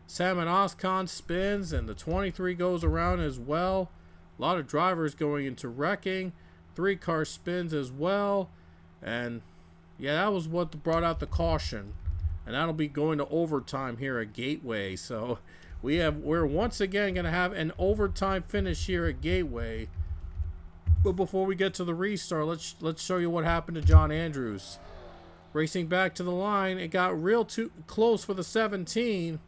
Salmon Oscon spins and the 23 goes around as well. A lot of drivers going into wrecking. 3-car spins as well. And yeah, that was what brought out the caution. And that'll be going to overtime here at Gateway. So we're once again going to have an overtime finish here at Gateway. But before we get to the restart, let's show you what happened to John Andrews. Racing back to the line, it got real too close for the 17.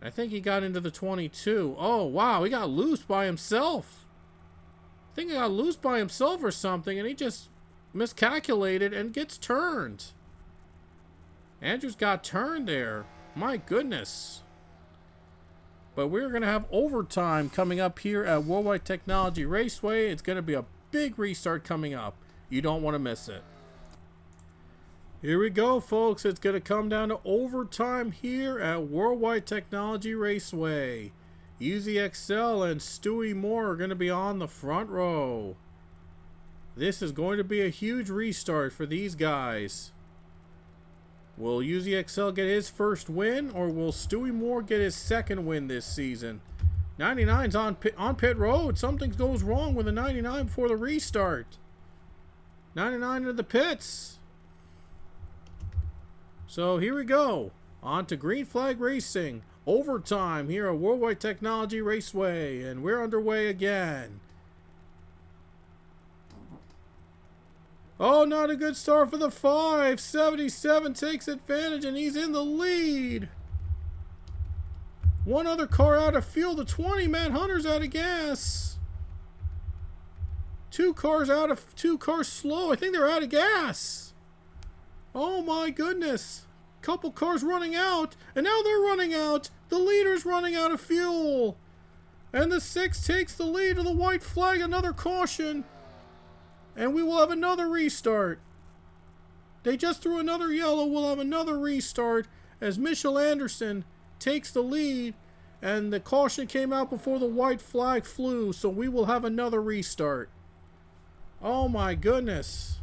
I think he got into the 22. Oh, wow, he got loose by himself. I think he got loose by himself or something, and he just miscalculated and gets turned. Andrews got turned there. My goodness. But we're going to have overtime coming up here at Worldwide Technology Raceway. It's going to be a big restart coming up. You don't want to miss it. Here we go, folks. It's going to come down to overtime here at Worldwide Technology Raceway. UZXL and Stewie Moore are going to be on the front row. This is going to be a huge restart for these guys. Will UZXL get his first win, or will Stewie Moore get his second win this season? 99's on pit road. Something goes wrong with the 99 before the restart. 99 into the pits. So here we go. On to Green Flag Racing. Overtime here at Worldwide Technology Raceway. And we're underway again. Oh, not a good start for the 5. 77 takes advantage and he's in the lead. One other car out of fuel. The 20, Matt Hunter's out of gas. 2 cars slow. I think they're out of gas. Oh my goodness. Couple cars running out. And now they're running out. The leader's running out of fuel. And the 6 takes the lead of the white flag. Another caution. And we will have another restart. They just threw another yellow. We'll have another restart as Mitchell Anderson takes the lead. And the caution came out before the white flag flew. So we will have another restart. Oh my goodness.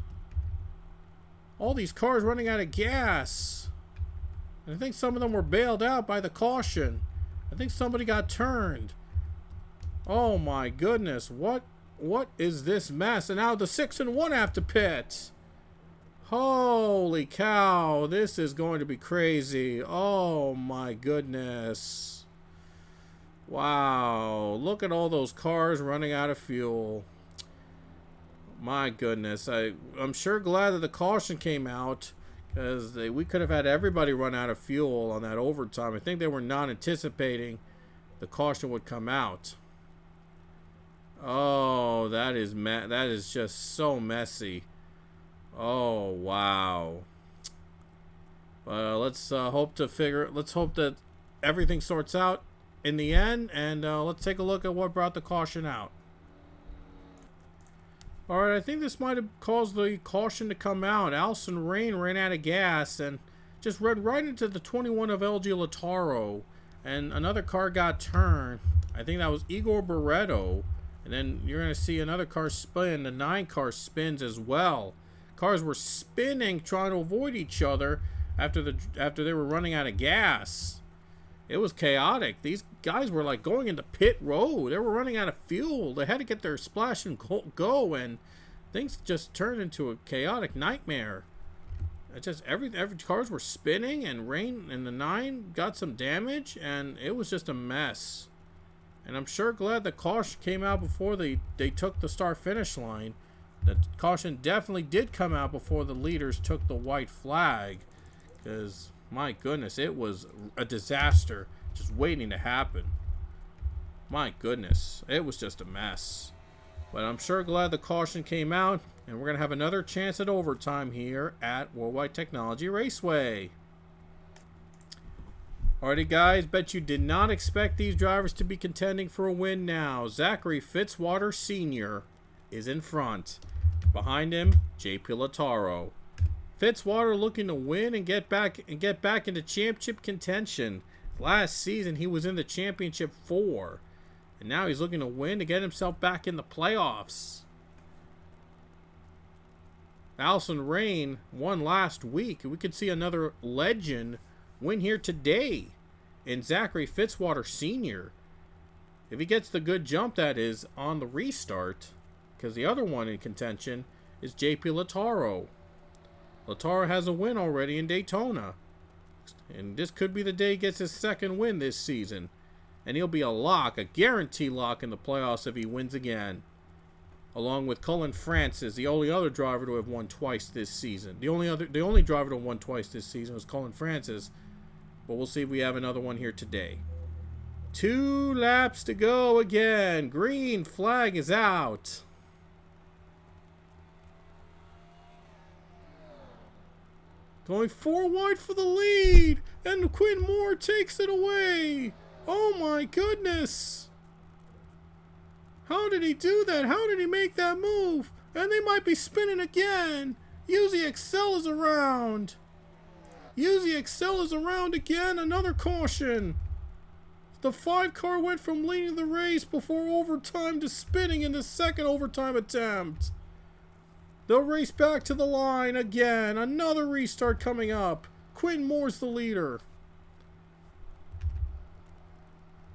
All these cars running out of gas. And I think some of them were bailed out by the caution. I think somebody got turned. Oh my goodness. What is this mess? And now the 6 and 1 have to pit. Holy cow. This is going to be crazy. Oh my goodness. Wow. Look at all those cars running out of fuel. My goodness. I'm sure glad that the caution came out, because we could have had everybody run out of fuel on that overtime. I think they were not anticipating the caution would come out. Oh, that is just so messy. Oh, wow. Let's hope that everything sorts out in the end, and let's take a look at what brought the caution out. Alright, I think this might have caused the caution to come out. Allison Rain ran out of gas and just ran right into the 21 of LG Lautaro. And another car got turned. I think that was Igor Barreto. And then you're going to see another car spin. The 9 car spins as well. Cars were spinning, trying to avoid each other after they were running out of gas. It was chaotic. These guys were like going into pit road. They were running out of fuel. They had to get their splash and go, and things just turned into a chaotic nightmare. It just every cars were spinning, and Rain and the 9 got some damage, and it was just a mess. And I'm sure glad the caution came out before they took the start finish line. The caution definitely did come out before the leaders took the white flag, because my goodness, it was a disaster just waiting to happen. My goodness, it was just a mess. But I'm sure glad the caution came out, and we're going to have another chance at overtime here at Worldwide Technology Raceway. Alrighty guys, bet you did not expect these drivers to be contending for a win now. Zachary Fitzwater Sr. is in front. Behind him, JP Lautaro. Fitzwater looking to win and get back into championship contention. Last season he was in the championship 4, and now he's looking to win to get himself back in the playoffs. Allison Rain won last week. We could see another legend win here today in Zachary Fitzwater Sr. If he gets the good jump, that is, on the restart, because the other one in contention is JP Lautaro. Lautaro has a win already in Daytona, and this could be the day he gets his second win this season, and he'll be a lock, a guarantee lock in the playoffs if he wins again, along with Cullen Francis, the only other driver to have won twice this season. The only driver to have won twice this season was Cullen Francis, but we'll see if we have another one here today. 2 laps to go again. Green flag is out. Going 4 wide for the lead, and Quinn Moore takes it away. Oh my goodness. How did he do that? How did he make that move? And they might be spinning again. Uzi Excel is around. Uzi Excel is around again. Another caution. The 5 car went from leading the race before overtime to spinning in the second overtime attempt. They'll race back to the line again. Another restart coming up. Quinn Moore's the leader.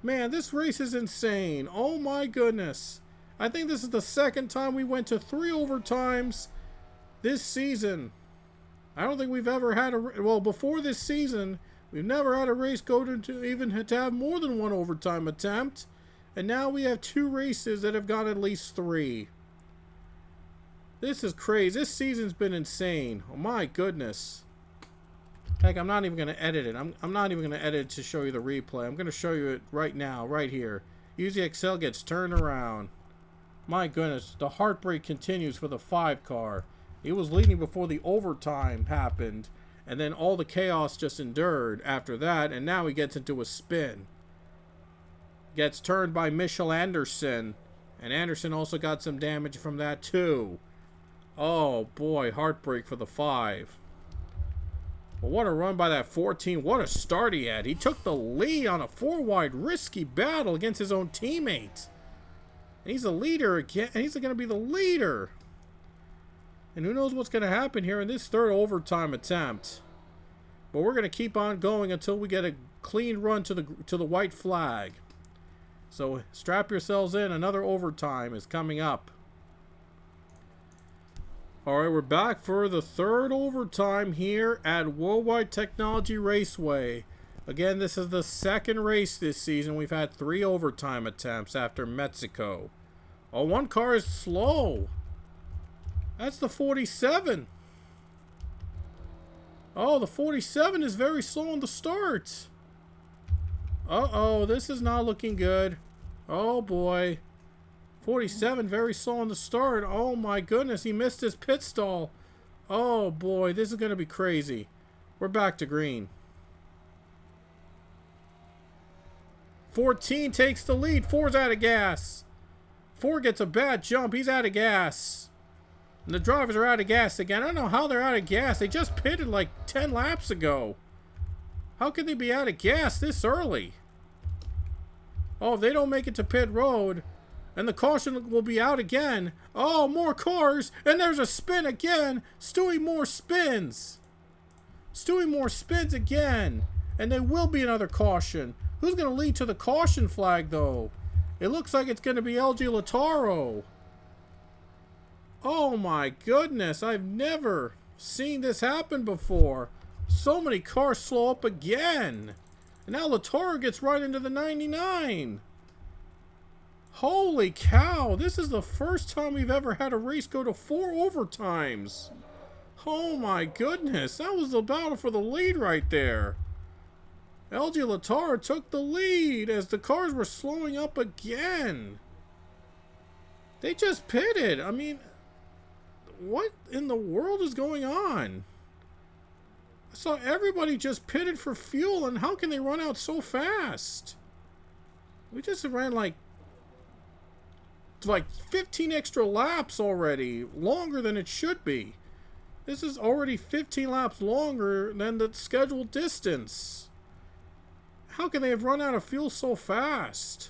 Man, this race is insane. Oh my goodness. I think this is the second time we went to 3 overtimes this season. I don't think we've ever had before this season, we've never had a race go to even to have more than 1 overtime attempt. And now we have 2 races that have got at least 3. This is crazy. This season's been insane. Oh my goodness. Heck, I'm not even going to edit it. I'm not even going to edit it to show you the replay. I'm going to show you it right now, right here. Uzi Excel gets turned around. My goodness. The heartbreak continues for the 5 car. He was leading before the overtime happened, and then all the chaos just endured after that, and now he gets into a spin. Gets turned by Michel Anderson. And Anderson also got some damage from that too. Oh boy, heartbreak for the 5. But what a run by that 14. What a start he had. He took the lead on a 4-wide risky battle against his own teammates. And he's the leader again. And he's going to be the leader. And who knows what's going to happen here in this 3rd overtime attempt. But we're going to keep on going until we get a clean run to the white flag. So strap yourselves in. Another overtime is coming up. Alright, we're back for the 3rd overtime here at Worldwide Technology Raceway. Again, this is the 2nd race this season. We've had 3 overtime attempts after Mexico. Oh, one car is slow. That's the 47. Oh, the 47 is very slow on the start. Uh-oh, this is not looking good. Oh, boy. 47 very slow on the start. Oh, my goodness, he missed his pit stall. Oh, boy, this is going to be crazy. We're back to green. 14 takes the lead. 4's out of gas. 4 gets a bad jump. He's out of gas. And the drivers are out of gas again. I don't know how they're out of gas. They just pitted like 10 laps ago. How can they be out of gas this early? Oh, if they don't make it to pit road, and the caution will be out again. Oh, more cars, and there's a spin again. Stewie Moore spins. Stewie Moore spins again. And there will be another caution. Who's going to lead to the caution flag, though? It looks like it's going to be LG Lataro. Oh, my goodness. I've never seen this happen before. So many cars slow up again. And now Lataro gets right into the 99. Holy cow. This is the first time we've ever had a race go to 4 overtimes. Oh, my goodness. That was the battle for the lead right there. LG Lataro took the lead as the cars were slowing up again. They just pitted. I mean, what in the world is going on? I saw everybody just pitted for fuel, and how can they run out so fast? We just ran like 15 extra laps already, longer than it should be. This is already 15 laps longer than the scheduled distance. How can they have run out of fuel so fast?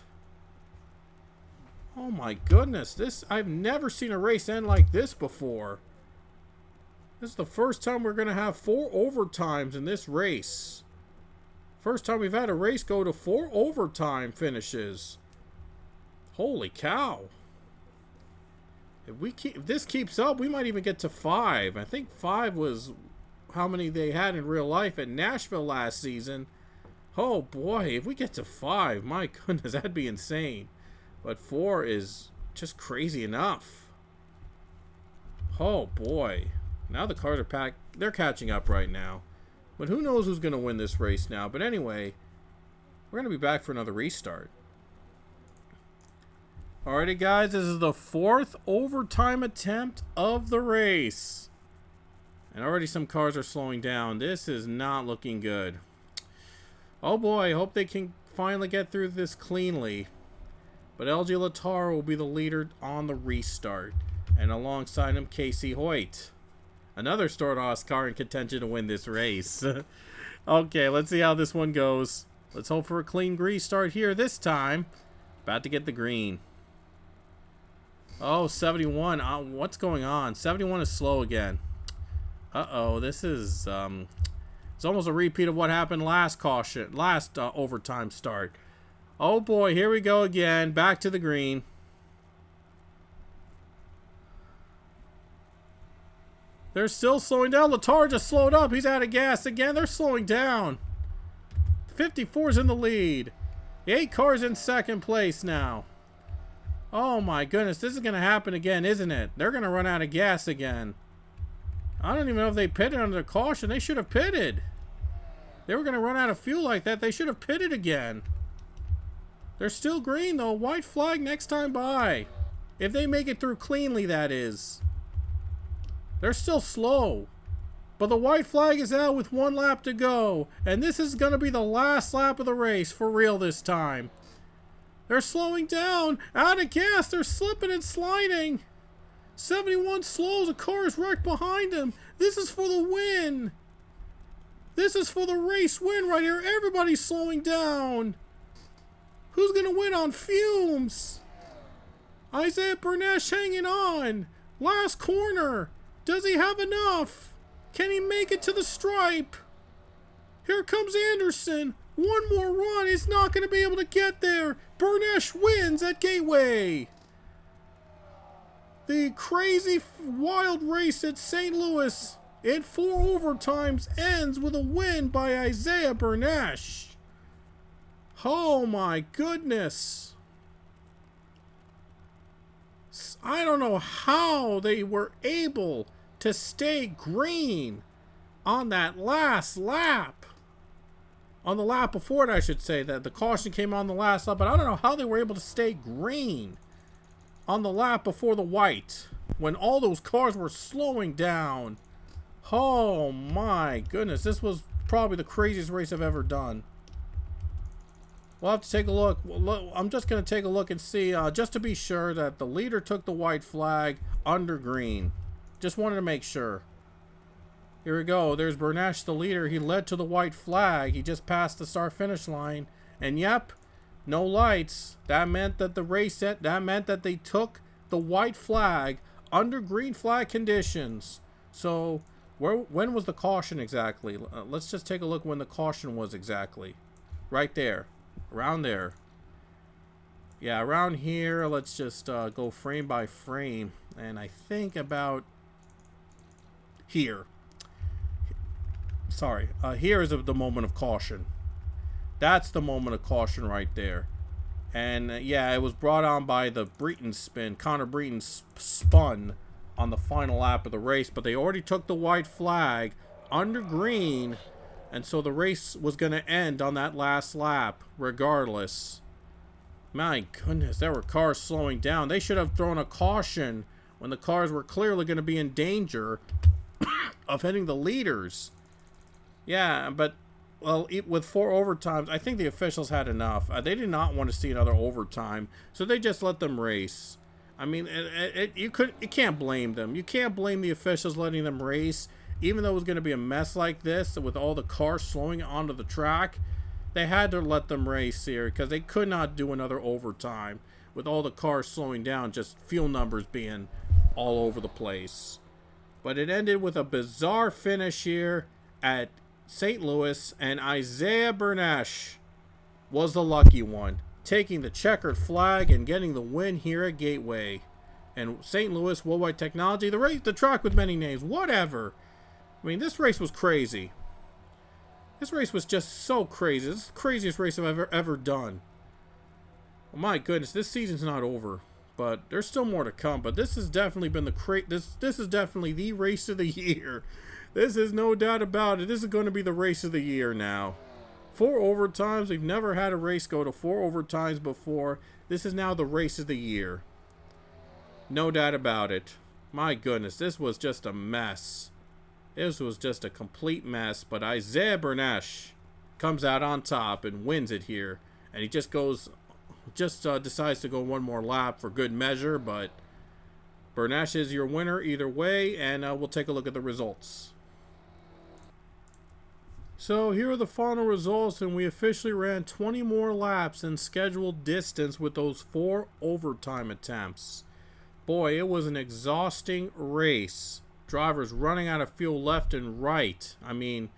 Oh my goodness, I've never seen a race end like this before. This is the first time we're going to have 4 overtimes in this race. First time we've had a race go to 4 overtime finishes. Holy cow. If this keeps up, we might even get to 5. I think 5 was how many they had in real life at Nashville last season. Oh boy, if we get to 5, my goodness, that'd be insane. But 4 is just crazy enough. Oh boy. Now the cars are packed. They're catching up right now. But who knows who's going to win this race now. But anyway, we're going to be back for another restart. Alrighty guys, this is the 4th overtime attempt of the race. And already some cars are slowing down. This is not looking good. Oh boy, I hope they can finally get through this cleanly. But LG Lataro will be the leader on the restart. And alongside him, Casey Hoyt. Another Stardust car in contention to win this race. Okay, let's see how this one goes. Let's hope for a clean restart here this time. About to get the green. Oh, 71. What's going on? 71 is slow again. Uh-oh, this is... it's almost a repeat of what happened last overtime start. Oh boy, here we go again. Back to the green. They're still slowing down. Lataro just slowed up. He's out of gas again. They're slowing down. 54's in the lead. 8 cars in second place now. Oh my goodness. This is going to happen again, isn't it? They're going to run out of gas again. I don't even know if they pitted under caution. They should have pitted. They were going to run out of fuel like that. They should have pitted again. They're still green though. White flag next time by. If they make it through cleanly, that is. They're still slow. But the white flag is out with 1 lap to go. And this is going to be the last lap of the race for real this time. They're slowing down. Out of gas. They're slipping and sliding. 71 slows. A car is wrecked behind him. This is for the win. This is for the race win right here. Everybody's slowing down. Who's going to win on fumes? Isaiah Bernash hanging on. Last corner. Does he have enough? Can he make it to the stripe? Here comes Anderson. One more run. He's not going to be able to get there. Bernash wins at Gateway. The crazy wild race at St. Louis in 4 overtimes ends with a win by Isaiah Bernash. Oh my goodness. I don't know how they were able to stay green on that last lap. On the lap before it, I should say, that the caution came on the last lap, but I don't know how they were able to stay green on the lap before the white when all those cars were slowing down. Oh my goodness, this was probably the craziest race I've ever done. We'll have to take a look. I'm just going to take a look and see, just to be sure that the leader took the white flag under green. Just wanted to make sure. Here we go. There's Bernash, the leader. He led to the white flag. He just passed the start-finish line. And yep, no lights. That meant that the race that meant that they took the white flag under green flag conditions. So, when was the caution exactly? Let's just take a look when the caution was exactly. Right there. Around there. Yeah, around here. Let's just go frame by frame. And I think about here. Sorry. Here is the moment of caution. That's the moment of caution right there. And yeah, it was brought on by the Breton spin. Connor Breton spun on the final lap of the race. But they already took the white flag under green. And so the race was going to end on that last lap, regardless. My goodness, there were cars slowing down. They should have thrown a caution when the cars were clearly going to be in danger of hitting the leaders. Yeah, but, well, with 4 overtimes, I think the officials had enough. They did not want to see another overtime, so they just let them race. I mean, you can't blame them. You can't blame the officials letting them race. Even though it was going to be a mess like this with all the cars slowing onto the track, they had to let them race here because they could not do another overtime with all the cars slowing down, just fuel numbers being all over the place. But it ended with a bizarre finish here at St. Louis, and Isaiah Bernash was the lucky one, taking the checkered flag and getting the win here at Gateway. And St. Louis, Worldwide Technology, the track with many names, whatever. I mean, this race was crazy. This race was just so crazy. This is the craziest race I've ever done. Oh my goodness, this season's not over, but there's still more to come. But this has definitely been this is definitely the race of the year. This is no doubt about it. This is going to be the race of the year now. 4 overtimes. We've never had a race go to 4 overtimes before. This is now the race of the year. No doubt about it. My goodness, this was just a mess. This was just a complete mess, but Isaiah Bernash comes out on top and wins it here. And he just decides to go one more lap for good measure, but Bernash is your winner either way, and we'll take a look at the results. So here are the final results, and we officially ran 20 more laps in scheduled distance with those 4 overtime attempts. Boy, it was an exhausting race. Drivers running out of fuel left and right. I mean,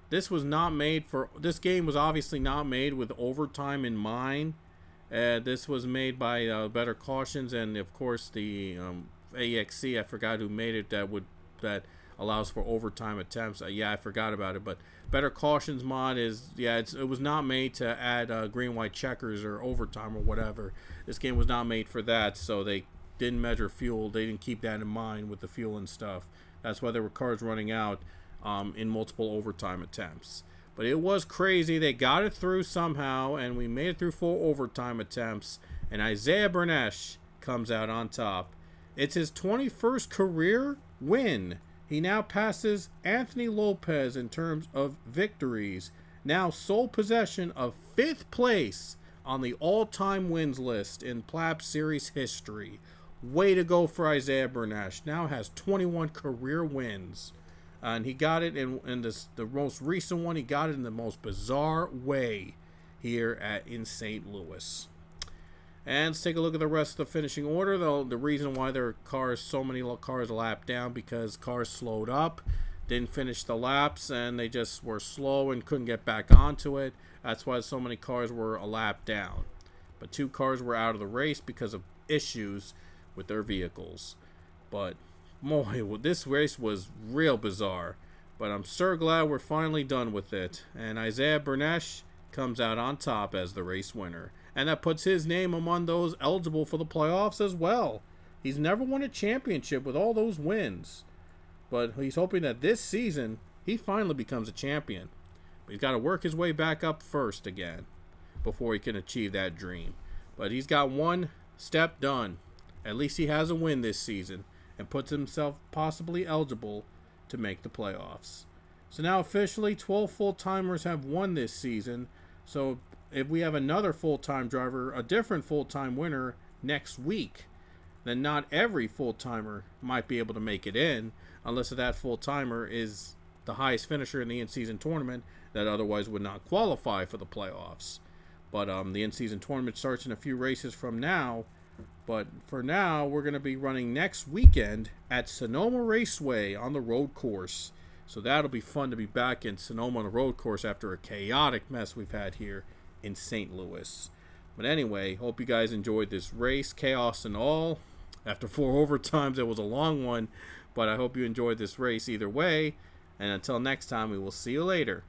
this game was obviously not made with overtime in mind. This was made by Better Cautions, and of course the AEXC, I forgot who made it, that allows for overtime attempts. Yeah, I forgot about it, but Better Cautions mod it was not made to add green white checkers or overtime or whatever. This game was not made for that, so they didn't measure fuel. They didn't keep that in mind with the fuel and stuff. That's why there were cars running out in multiple overtime attempts. But it was crazy. They got it through somehow, and we made it through 4 overtime attempts. And Isaiah Bernash comes out on top. It's his 21st career win. He now passes Anthony Lopez in terms of victories. Now sole possession of 5th place on the all-time wins list in PLABT Series history. Way to go for Isaiah Bernash. Now has 21 career wins. And he got it in the most recent one. He got it in the most bizarre way here in St. Louis. And let's take a look at the rest of the finishing order. Though the reason why there are so many cars lapped down, because cars slowed up, didn't finish the laps, and they just were slow and couldn't get back onto it. That's why so many cars were a lap down. But 2 cars were out of the race because of issues with their vehicles. But boy, this race was real bizarre. But I'm so glad we're finally done with it. And Isaiah Bernash comes out on top as the race winner. And that puts his name among those eligible for the playoffs as well. He's never won a championship with all those wins. But he's hoping that this season, he finally becomes a champion. But he's got to work his way back up first again before he can achieve that dream. But he's got one step done. At least he has a win this season and puts himself possibly eligible to make the playoffs. So now officially 12 full-timers have won this season. So if we have another full-time driver, a different full-time winner next week, then not every full-timer might be able to make it in unless that full-timer is the highest finisher in the in-season tournament that otherwise would not qualify for the playoffs. But the in-season tournament starts in a few races from now. But for now, we're going to be running next weekend at Sonoma Raceway on the road course. So that'll be fun to be back in Sonoma on the road course after a chaotic mess we've had here in St. Louis. But anyway, hope you guys enjoyed this race, chaos and all. After 4 overtimes, it was a long one. But I hope you enjoyed this race either way. And until next time, we will see you later.